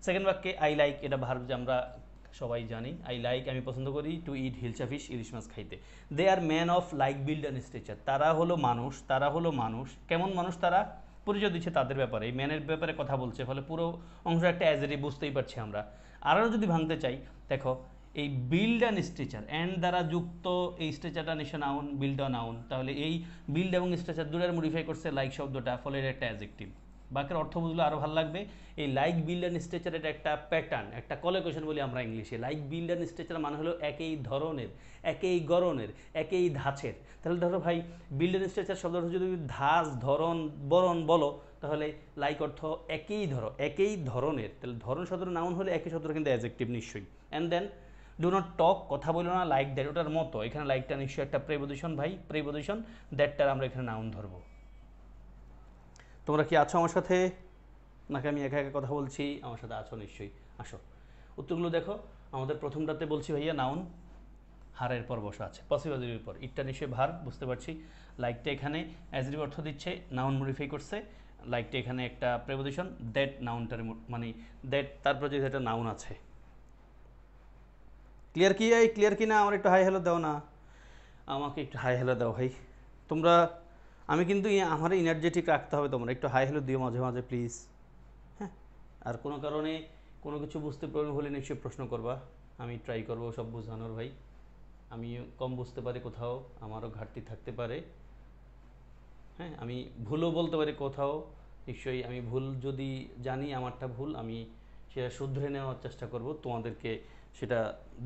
সেকেন্ড বাক্যে আই লাইক, এটা ভার্ব, যে আমরা সবাই জানি, আই লাইক আমি পছন্দ করি, টু ইট হিলসা ফিশ, ইলিশ মাছ খাইতে। They are man of like build and stature, তারা হলো মানুষ, তারা হলো মানুষ, কেমন মানুষ তারা? পরিচয় দিচ্ছে তাদের ব্যাপারে, এই ম্যানের ব্যাপারে কথা বলছে, ফলে পুরো অংশ একটা অ্যাজেটিভ, বুঝতেই পারছি আমরা। আরও যদি ভাঙতে চাই, দেখো এই বিল্ড অ্যান্ড স্ট্রেচার, অ্যান্ড দ্বারা যুক্ত এই স্ট্রেচারটা নিশ্চয় নাউন, বিল্ড নাউন, তাহলে এই বিল্ড এবং স্ট্রেচার দুটার মডিফাই করছে লাইক শব্দটা, ফলে এটা একটা অ্যাডজেক্টিভ। বাক্যের অর্থ বুঝলে আরও ভালো লাগবে। এই লাইক বিল্ড অ্যান্ড স্ট্রেচার এটা একটা প্যাটার্ন, একটা কলোকেশন বলি আমরা ইংলিশে। লাইক বিল্ড অ্যান্ড স্ট্রেচার মানে হলো একই ধরনের, একই গড়নের, একই ধাঁচের। তাহলে ধরো ভাই বিল্ড অ্যান্ড স্ট্রেচার শব্দ যদি ধাঁচ, ধরন, বরণ বলো, তাহলে লাইক অর্থ একই একই ধরনের, তাহলে ধরন শব্দের নাউন হলে একই শব্দ কিন্তু অ্যাডজেক্টিভ নিশ্চয়ই। And then do not talk, কথা বলো না, লাইক দ্যাট, ওটার মতো, এখানে লাইকটা নিশ্চয়ই একটা প্রেপোজিশন ভাই, প্রেপোজিশন, দ্যাটটার আমরা এখানে নাউন ধরবো। তোমরা কি আছো আমার সাথে, নাকি আমি একা একা কথা বলছি? আমার সাথে আছো নিশ্চয়ই, আসো। উত্তরগুলো দেখো, আমাদের প্রথমটাতে বলছি ভাইয়া নাউন, হারের পর বসা আছে, পসিবলের পর, ইটটা নিশ্চয়ই ভার্ব, বুঝতে পারছি। লাইকটা এখানে অ্যাডজেক্টিভ অর্থ দিচ্ছে, নাউন মডিফাই করছে, লাইকটা এখানে একটা প্রেপোজিশন, দ্যাট নাউনটার মানে দ্যাট, তারপর যদি একটা নাউন আছে। ক্লিয়ার কি? ক্লিয়ার কি না? আমার একটু হাই হ্যালো দাও না, আমাকে একটু হাই হ্যালো দাও ভাই তোমরা। আমি কিন্তু আমার এনার্জেটিক রাখতে হবে, তোমরা একটু হাই হ্যালো দিও মাঝে মাঝে প্লিজ, হ্যাঁ। আর কোনো কারণে কোনো কিছু বুঝতে প্রবলেম হলে নিশ্চয়ই প্রশ্ন করবা, আমি ট্রাই করবো সব বোঝানোর ভাই। আমি কম বুঝতে পারি কোথাও, আমারও ঘাটতি থাকতে পারে, হ্যাঁ। আমি ভুলও বলতে পারি কোথাও, নিশ্চয়ই আমি ভুল যদি জানি আমারটা ভুল, আমি সেটা শুধরে নেওয়ার চেষ্টা করব, তোমাদেরকে সেটা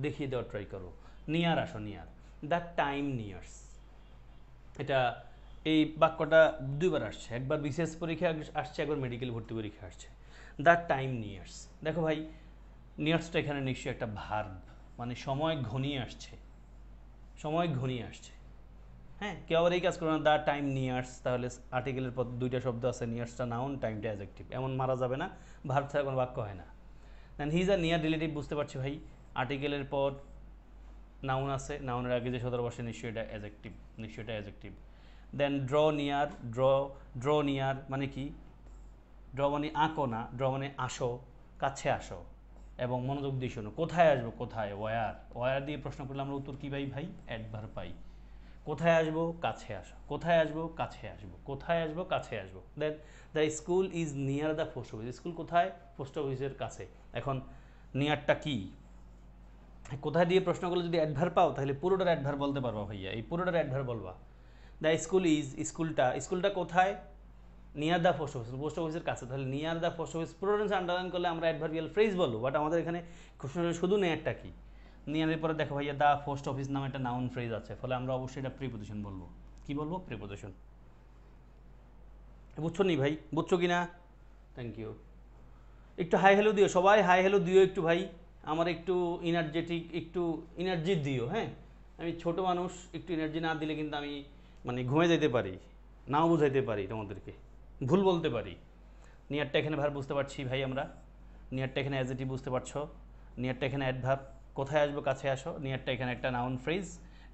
দেখিয়ে দেওয়ার ট্রাই করবো। নিয়ার আসো, নিয়ার, দ্য টাইম নিয়ার্স, এটা এই বাক্যটা দুইবার আসছে, একবার বিশেষ পরীক্ষা আসছে, একবার মেডিকেল ভর্তি পরীক্ষা আসছে। দ্য টাইম নিয়ার্স, দেখো ভাই নিয়ার্সটা এখানে নিশ্চয়ই একটা ভার্ব, মানে সময় ঘনিয়ে আসছে, সময় ঘনিয়ে আসছে। হ্যাঁ, কেউ আবার এই কাজ করবে না, দ্য টাইম নিয়ার্স, তাহলে আর্টিকেলের পর দুইটা শব্দ আছে, নিয়ার্সটা নাউন, টাইমটা অ্যাডজেক্টিভ, এমন মারা যাবে না, ভার্ব ছাড়া কোনো বাক্য হয় না। Then he is a near relative, বুঝতে পারছি ভাই, আর্টিকেলের পর নাউন আছে, নাউনের আগে যে সদর বসে নিশ্চয়ই এটা অ্যাডজেক্টিভ, নিশ্চয়ই এটা অ্যাডজেক্টিভ। দেন ড্র নিয়ার, ড্র নিয়ার মানে কি, ড্র মানে আঁকো না, ড্র মানে আসো, কাছে আসো, এবং মনোযোগ দিয়ে শোনো। কোথায় আসবো, কোথায়, ওয়ার, ওয়ার দিয়ে প্রশ্ন করলে আমরা উত্তর কী পাই ভাই, অ্যাডভার্ব পাই। কোথায় আসবো, কাছে আসো, কোথায় আসবো, কাছে আসবো, কোথায় আসবো, কাছে আসবো। Then the school is near the post office, school কোথায়, পোস্ট অফিসের কাছে। এখন নিয়ারটা কি, কোথায় দিয়ে প্রশ্ন করলে যদি অ্যাডভার্ব পাও তাহলে পুরোটার অ্যাডভার্ব বলতে পারবা ভাইয়া, এই পুরোটার অ্যাডভার্ব বলবা। দ্য স্কুল ইজ, স্কুলটা, স্কুলটা কোথায়, near the post office, post অফিসের কাছে, তাহলে নিয়ার দ্য পোস্ট অফিস পুরোটা আন্ডারলাইন করলে আমরা অ্যাডভার্বিয়াল ফ্রেজ বলবো, বাট আমাদের এখানে শুধু নিয়ারটা কি, নিয়ারের পরে দেখো ভাইয়া দ্য পোস্ট অফিস নামে একটা নাউন ফ্রেজ আছে, ফলে আমরা অবশ্যই এটা প্রিপোজিশন বলবো। কি বলবো, প্রিপোজিশন। বুঝছো নি ভাই, বুঝছো কি না? Thank you. একটু হাই হ্যালো দিও সবাই, হাই হ্যালো দিও একটু ভাই, আমার একটু এনার্জেটিক, একটু এনার্জি দিও। হ্যাঁ, আমি ছোট মানুষ, একটু এনার্জি না দিলে কিন্তু আমি মানে ঘুমে যেতে পারি, নাও বুঝাইতে পারি তোমাদেরকে, ভুল বলতে পারি। নিয়ারটা এখানে ভার্ব বুঝতে পারছি ভাই আমরা, নিয়ারটা এখানে অ্যাডজেক্টিভ বুঝতে পারছো, নিয়ারটা এখানে অ্যাডভার্ব, কোথায় আসবো, কাছে আসো, নিয়ারটা এখানে একটা নাউন ফ্রেজ,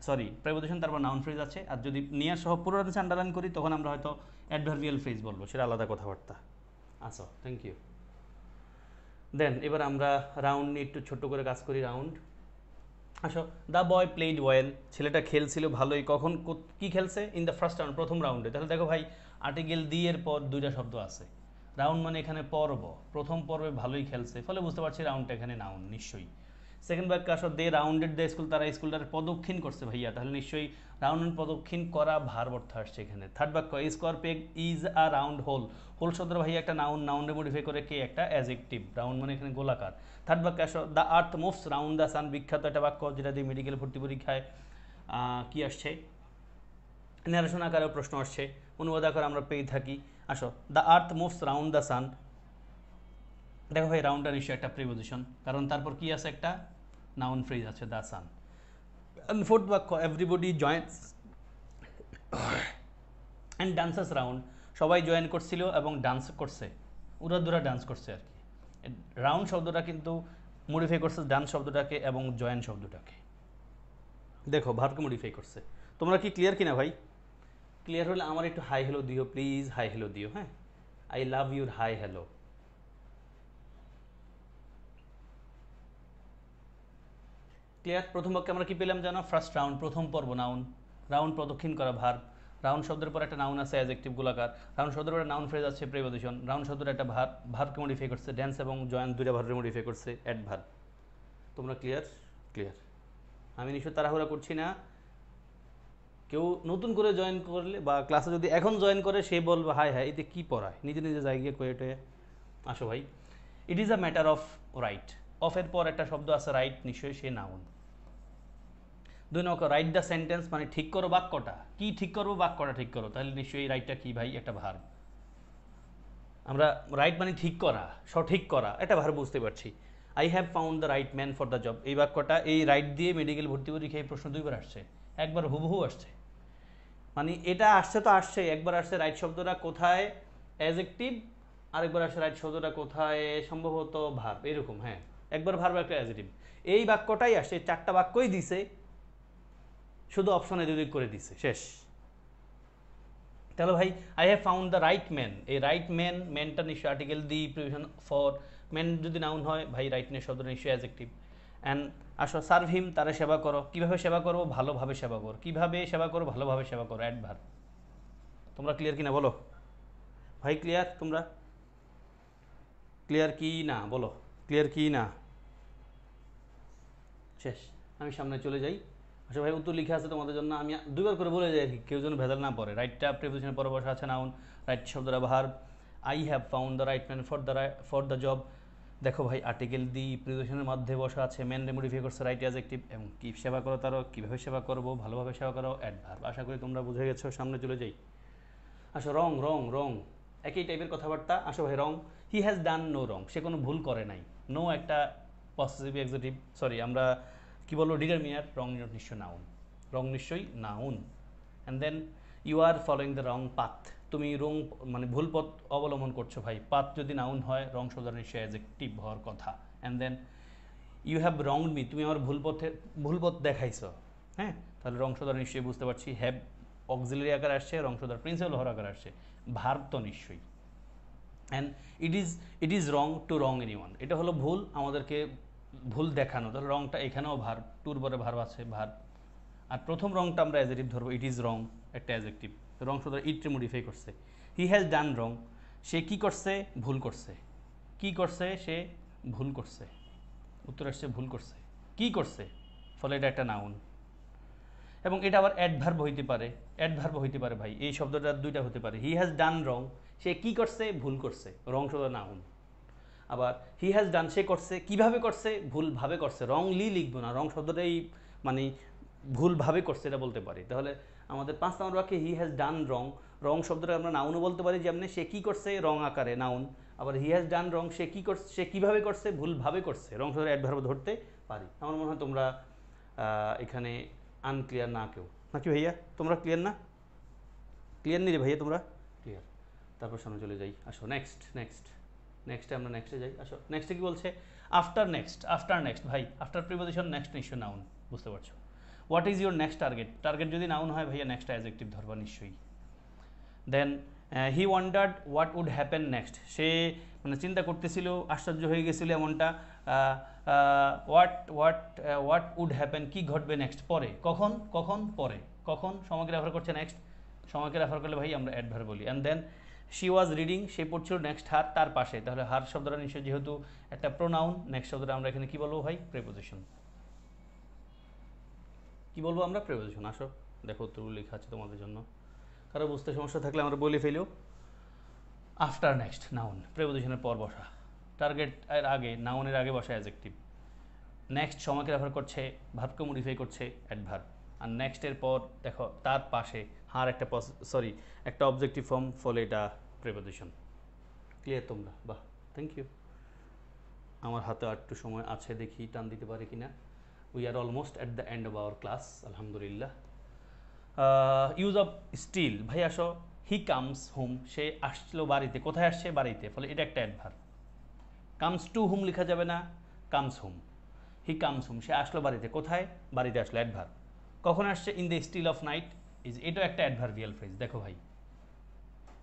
সরি প্রিপোজিশন, তারপর নাউন ফ্রেজ আছে। আর যদি নিয়ার সহ পুরো আন্ডারলাইন করি তখন আমরা হয়তো অ্যাডভার্বিয়াল ফ্রেজ বলবো, সেটা আলাদা কথাবার্তা। আসো, থ্যাংক ইউ। দেন এবার আমরা রাউন্ড নিয়ে একটু ছোট্ট করে কাজ করি। রাউন্ড, আসো। দ্য বয় প্লেড ওয়েল, ছেলেটা খেলছিল ভালোই, কখন, কি খেলছে, ইন দ্য ফার্স্ট রাউন্ড, প্রথম রাউন্ডে। তাহলে দেখো ভাই, আর্টিকেল দি এর পর দুইটা শব্দ আছে, রাউন্ড মানে এখানে পর্ব, প্রথম পর্বে ভালোই খেলছে, ফলে বুঝতে পারছি রাউন্ডটা এখানে নাউন নিশ্চয়ই। সেকেন্ড বাক্যে আসো, দে রাউন্ডেড দ্য স্কুল, তারা স্কুলটার প্রদক্ষিণ করছে ভাইয়া, তাহলে নিশ্চয়ই রাউন্ড প্রদক্ষিণ করা ভার্ব অর্থ আসছে এখানে। থার্ড বাক্য, square peg is a round hole, hole শব্দ ভাইয়া একটা নাউন, নাউন্ডে মডিফাই করে কে, একটা অ্যাডজেক্টিভ, রাউন্ড মানে এখানে গোলাকার। থার্ড বাক্যে আসো, the earth moves round the sun, বিখ্যাত একটা বাক্য যেটা দিয়ে মেডিকেল ভর্তি পরীক্ষায় কি আসছে, ন্যারেশন আকারে প্রশ্ন আসছে, অনুবাদ আকারে আমরা পেয়ে থাকি। আসো, the earth moves round the sun, দেখো ভাই রাউন্ডটা নিশ্চয়ই একটা প্রিপোজিশন, কারণ তারপর কি আছে, একটা নাউন ফ্রেজ আছে, দ্য সান। ফোর্থ বাক্য, everybody Joints and dances round, সবাই জয়েন করছিল এবং ডান্স করছে, উড়াধুরা ডান্স করছে আর কি। রাউন্ড শব্দটা কিন্তু মডিফাই করছে ডান্স শব্দটাকে এবং জয়েন শব্দটাকে, দেখো ভার্বকে মডিফাই করছে। তোমরা কি ক্লিয়ার কিনা ভাই? ক্লিয়ার হলে আমার একটু হাই হ্যালো দিও প্লিজ, হাই হ্যালো দিও। হ্যাঁ, I love your hi hello. Clear? প্রথম বাক্যে আমরা কি পেলাম জানো, ফার্স্ট রাউন্ড, প্রথম পর্ব, নাউন, রাউন্ড প্রদক্ষিণ করা ভার্ব, রাউন্ড শব্দের পর একটা নাউন আছে অ্যাডজেক্টিভ গোলাকার, রাউন্ড শব্দের পর নাউন ফ্রেজ আছে প্রিপোজিশন, রাউন্ড শব্দের একটা ভার্বকে মডিফাই করছে, ড্যান্স এবং জয়েন দুইটা ভার্বে মডিফাই করছে অ্যাডভার্ব। তোমরা ক্লিয়ার? ক্লিয়ার। আমি নিশ্চয় তাড়াহুড়া করছি না, কেউ নতুন করে জয়েন করলে বা ক্লাসে যদি এখন জয়েন করে সে বলবে হাই হাই এতে কী পড়ায়, নিজে নিজে জায়গায় কয়েটে। আসো ভাই, it is a matter of right, অফের পর একটা শব্দ আছে রাইট, নিশ্চয়ই সে নাউন। দুই নম্বর, রাইট দ্য সেন্টেন্স মানে ঠিক করো বাক্যটা, কি ঠিক করবো, বাক্যটা ঠিক করো, তাহলে নিশ্চয়ই রাইটটা কি ভাই, একটা ভার্ব। আমরা রাইট মানে ঠিক করা, সঠিক করা, এটা ভার্ব বুঝতে পারছি। I have found the right man for the job, এই বাক্যটা এই রাইট দিয়ে মেডিকেল ভর্তি পরীক্ষায় প্রশ্ন দুইবার আসছে, একবার হুবহু আসছে, মানে এটা আসছে তো আসছে, একবার আসছে রাইট শব্দটা কোথায় অ্যাডজেক্টিভ, আরেকবার আসছে রাইট শব্দটা কোথায় সম্ভবত ভার্ব, এরকম। হ্যাঁ, একবার ভার্ব একটা অ্যাডজেক্টিভ, এই বাক্যটাই আসছে, চারটা বাক্যই দিছে, শুধু অপশন এদিক করে দিছে, শেষ। তাহলে ভাই I have found the right man, এই রাইট ম্যান, ম্যানটা নিশ্চয়ই article the, preposition for, man যদি নাউন হয় ভাই রাইট ম্যান শব্দটা নিশ্চয়ই অ্যাডজেক্টিভ। অ্যান্ড আসো, সার্ভ হিম, তারা সেবা করো, কীভাবে সেবা করবো, ভালোভাবে সেবা করো, কীভাবে সেবা করো, ভালোভাবে সেবা করো, অ্যাডভার্ব। তোমরা ক্লিয়ার কি না বলো ভাই? ক্লিয়ার? তোমরা ক্লিয়ার কি না বলো, ক্লিয়ার কি না? শেষ, আমি সামনে চলে যাই। আচ্ছা ভাই, উত্তর লিখে আছে তোমাদের জন্য, আমি দুইবার করে বলে যাই আর কি, কেউ যেন ভেজাল না পড়ে। রাইটটা প্রিপোজিশনের পরে বসা আছে নাউন, রাইট শব্দটা verb, I have found the right man for the job, দেখো ভাই আর্টিকেল দি প্রিপোজিশনের মধ্যে বসা আছে, ম্যান মডিফাই করছে রাইট অ্যাডজেক্টিভ, এবং কি সেবা করো তারও, কীভাবে সেবা করবো, ভালোভাবে সেবা করো, অ্যাডভার্ব। আশা করি তোমরা বুঝে গেছো, সামনে চলে যাই। আসো, রং রং রং, একই টাইপের কথাবার্তা। আসো ভাই, রং, হি হ্যাজ ডান নো রং, সে কোনো ভুল করে নাই, নো একটা পসেসিভ অ্যাডজেক্টিভ, সরি আমরা কি বলবো, ডিটারমিনার রং নিশ্চয় নাউন, রং নিশ্চয়ই noun. And then you are following the wrong path, তুমি রং মানে ভুল পথ অবলম্বন করছো ভাই। পাথ যদি নাউন হয় রং শব্দ নিশ্চয়ই অ্যাডজেক্টিভ হওয়ার কথা। And then you have wronged me, তুমি আমার ভুল পথ দেখাইছো। হ্যাঁ, তাহলে রং শব্দ নিশ্চয়ই বুঝতে পারছি হ্যাভ অক্সিলারি আকার আসছে, রং শব্দ প্রিন্সিপাল হওয়ার আকার আসছে, ভার্ব তো নিশ্চয়ই। And it is wrong to wrong anyone, এটা হলো ভুল, আমাদেরকে ভুল দেখানো। তাহলে রংটা এখানেও ভার্ব, টুর পরে ভার্ব আছে, ভার্ব। আর প্রথম রংটা আমরা অ্যাজেক্টিভ ধরবো, ইট ইজ রং, একটা অ্যাজেক্টিভ। রং শব্দ ইটকে মডিফাই করছে। হি হ্যাজ ডান রং, সে কি করছে, ভুল করছে। কি করছে, সে ভুল করছে। উত্তর আসছে ভুল করছে। কি করছে, ফলে এটা একটা নাউন। এবং এটা আবার অ্যাডভার্ব হইতে পারে, অ্যাডভার্ব হইতে পারে ভাই, এই শব্দটা দুইটা হতে পারে। হি হ্যাজ ডান রং, সে কি করছে, ভুল করছে, রং শব্দ নাউন। আবার হি হ্যাজ ডান, সে করছে, কিভাবে করছে, ভুলভাবে করছে। রংলি লিখবো না, রং শব্দটাই মানে ভুলভাবে করছে এটা বলতে পারি। তাহলে আমাদের 5 নম্বর বাক্যে হি হ্যাজ ডান রং, রং শব্দটা আমরা নাউনও বলতে পারি, যেমন সে কি করছে রং আকারে নাউন। আবার হি হ্যাজ ডান রং, সে কি করছে, সে কীভাবে করছে, ভুলভাবে করছে, রং শব্দের অ্যাডভার্ব ধরতে পারি। আমার মনে হয় তোমরা এখানে আনক্লিয়ার না কেউ, নাকি ভাইয়া? তোমরা ক্লিয়ার না? ক্লিয়ার নি রে ভাইয়া, তোমরা ক্লিয়ার? তারপর সামনে চলে যাই, আসো নেক্সটে আমরা নেক্সটে যাই। আসো নেক্সটে কি বলছে, আফটার নেক্সট ভাই, আফটার প্রিপোজিশন নেক্সট নিশ্চয় নাউন, বুঝতে পারছো। What is your next target, target যদি নাউন হয় ভাইয়া নেক্সট অ্যাডজেক্টিভ ধরবা নিশ্চয়ই। Then he wondered what would happen next, সে মানে চিন্তা করতেছিল, আশ্চর্য হয়ে গেছিল এমনটা। হোয়াট উড হ্যাপেন, কি ঘটবে নেক্সট, পরে। কখন পরে, কখন সময়কে রেফার করছে নেক্সট, সময়কে রেফার করলে ভাই আমরা অ্যাডভার্ব বলি। And then she was reading, সে পড়ছিল নেক্সট হার, তার পাশে। তাহলে হার শব্দটা নিশ্চয় যেহেতু একটা প্রোনাউন, নেক্সট শব্দটা আমরা এখানে কি বলবো ভাই, প্রিপোজিশন। কি বলবো আমরা, প্রিপোজিশন। আসো দেখো উত্তরগুলো লেখা আছে তোমাদের জন্য, কারো বুঝতে সমস্যা থাকলে আমরা বলে ফেলিও। আফটার নেক্সট নাউন, প্রিপোজিশনের পর বসা। টার্গেট এর আগে, নাউনের আগে বসা অ্যাডজেক্টিভ। নেক্সট সময়কে রেফার করছে, ভার্বকে মডিফাই করছে, অ্যাডভার্ব। আর নেক্সটের পর দেখো তার পাশে হার একটা একটা অবজেক্টিভ ফর্ম, ফলে এটা প্রিপোজিশন। ক্লিয়ার তোমরা? বাহ, থ্যাংক ইউ। আমার হাতে আর একটু সময় আছে, দেখি টান দিতে পারি কিনা। We are almost at the end of our class, আলহামদুলিল্লাহ। ইউজ অফ স্টিল, ভাই আসো। হি কামস হোম, সে আসলো বাড়িতে, কোথায় আসছে, বাড়িতে, ফলে এটা একটা অ্যাডভার্ব। কামস টু হোম লেখা যাবে না, comes home. He comes home, সে আসলো বাড়িতে, কোথায়, বাড়িতে আসলো, অ্যাডভার্ব। কখন আসছে, in the still of night, এটাও একটা অ্যাডভার্বিয়াল ফ্রেজ। দেখো ভাই,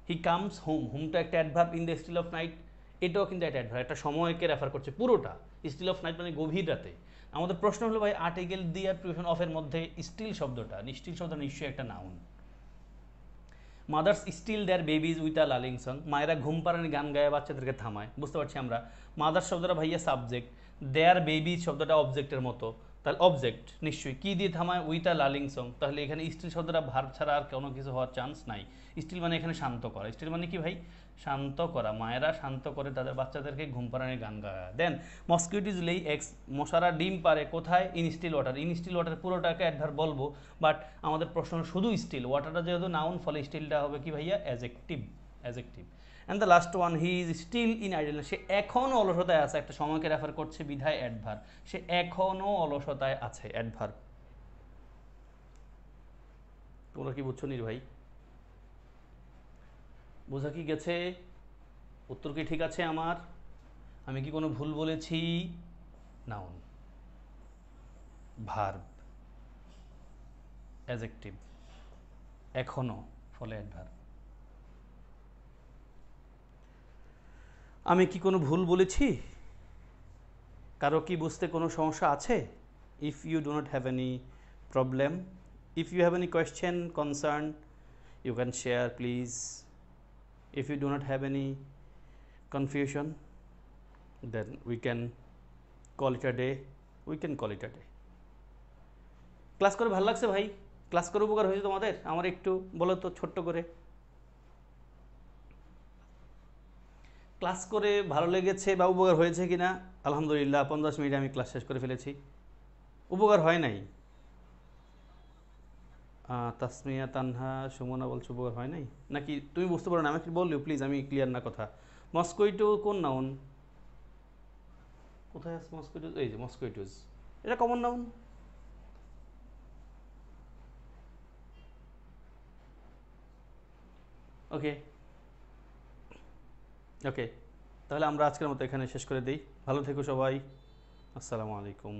হি কামস হোম, হোমটা একটা adverb, in the still of night এটাও কিন্তু একটা অ্যাডভার্ব, একটা সময়কে রেফার করছে পুরোটা। স্টিল অফ নাইট মানে গভীর রাতে। আমাদের প্রশ্ন হলো ভাই, আর্টিকেল দি আর প্রিপোজিশন অফ এর মধ্যে স্টিল শব্দটা, স্টিল শব্দটা নিশ্চয়ই একটা noun. Mothers still their babies with a lulling song, মায়েরা ঘুম পাড়ানি গান গায়ে বাচ্চাদেরকে থামায়, বুঝতে পারছি আমরা। মাদার্স শব্দটা ভাইয়া সাবজেক্ট, দেয়ার বেবিজ শব্দটা অবজেক্টের মতো, তাহলে অবজেক্ট নিশ্চয়ই। কি দিয়ে থামায়, উইথ আ লালিং সং, তাহলে এখানে স্টিল শব্দটা ভার্ব ছাড়া আর কোনো কিছু হওয়ার চান্স নাই। স্টিল মানে এখানে শান্ত করা, স্টিল মানে কি ভাই, শান্ত করা। মায়েরা শান্ত করে তাদের বাচ্চাদেরকে ঘুম পাড়ানি গান গায়। দেন মসকিউটিজ লেই এক্স, মশারা ডিম পারে, কোথায়, in still water. In still water পুরোটাকে অ্যাডভার্ব বলবো, বাট আমাদের প্রশ্ন শুধু স্টিল, ওয়াটারটা যেহেতু নাউন, ফলে স্টিলটা হবে কি ভাইয়া, adjective. And the last one, he is still in idleness, সে এখনও অলসতায় আছে, একটা সময়কে রেফার করছে বিধায় অ্যাডভার্ব, সে এখনও অলসতায় আছে, অ্যাডভার্ব। তোমরা কি বুঝছো নি ভাই? বোঝা কি গেছে? উত্তর কি ঠিক আছে আমার? আমি কি কোনো ভুল বলেছি? নাউন, ভার্ব, অ্যাডজেক্টিভ, এখনও, ফলে অ্যাডভার্ব। আমি কি কোনো ভুল বলেছি? কারো কি বুঝতে কোনো সমস্যা আছে? If you do not have any problem, if you have any question, concern, you can share please. If you do not have any confusion, then we can call it a day. Class করে ভালো লাগছে ভাই? Class করে উপকার হয়েছে তোমাদের? আমার একটু বলো তো ছোট্ট করে। ক্লাস করে ভালো লেগেছে বা উপকার হয়েছে কিনা? আলহামদুলিল্লাহ, 50 মিনিটে আমি ক্লাস শেষ করে ফেলেছি। উপকার হয় নাই? তাসমিয়া, তানহা, সুমনা বলছো উপকার হয় নাই, নাকি তুমি বুঝতে পারো না? আমাকে বললিও প্লিজ, আমি ক্লিয়ার না কথা। মস্কুইটো কোন নাউন? কোথায় আছে মস্কুইটোজ? এই যে মস্কুইটোজ, এটা কমন নাউন। ওকে ওকে, তাহলে আমরা আজকের মতো এখানে শেষ করে দিই। ভালো থেকো সবাই, আসসালামু আলাইকুম।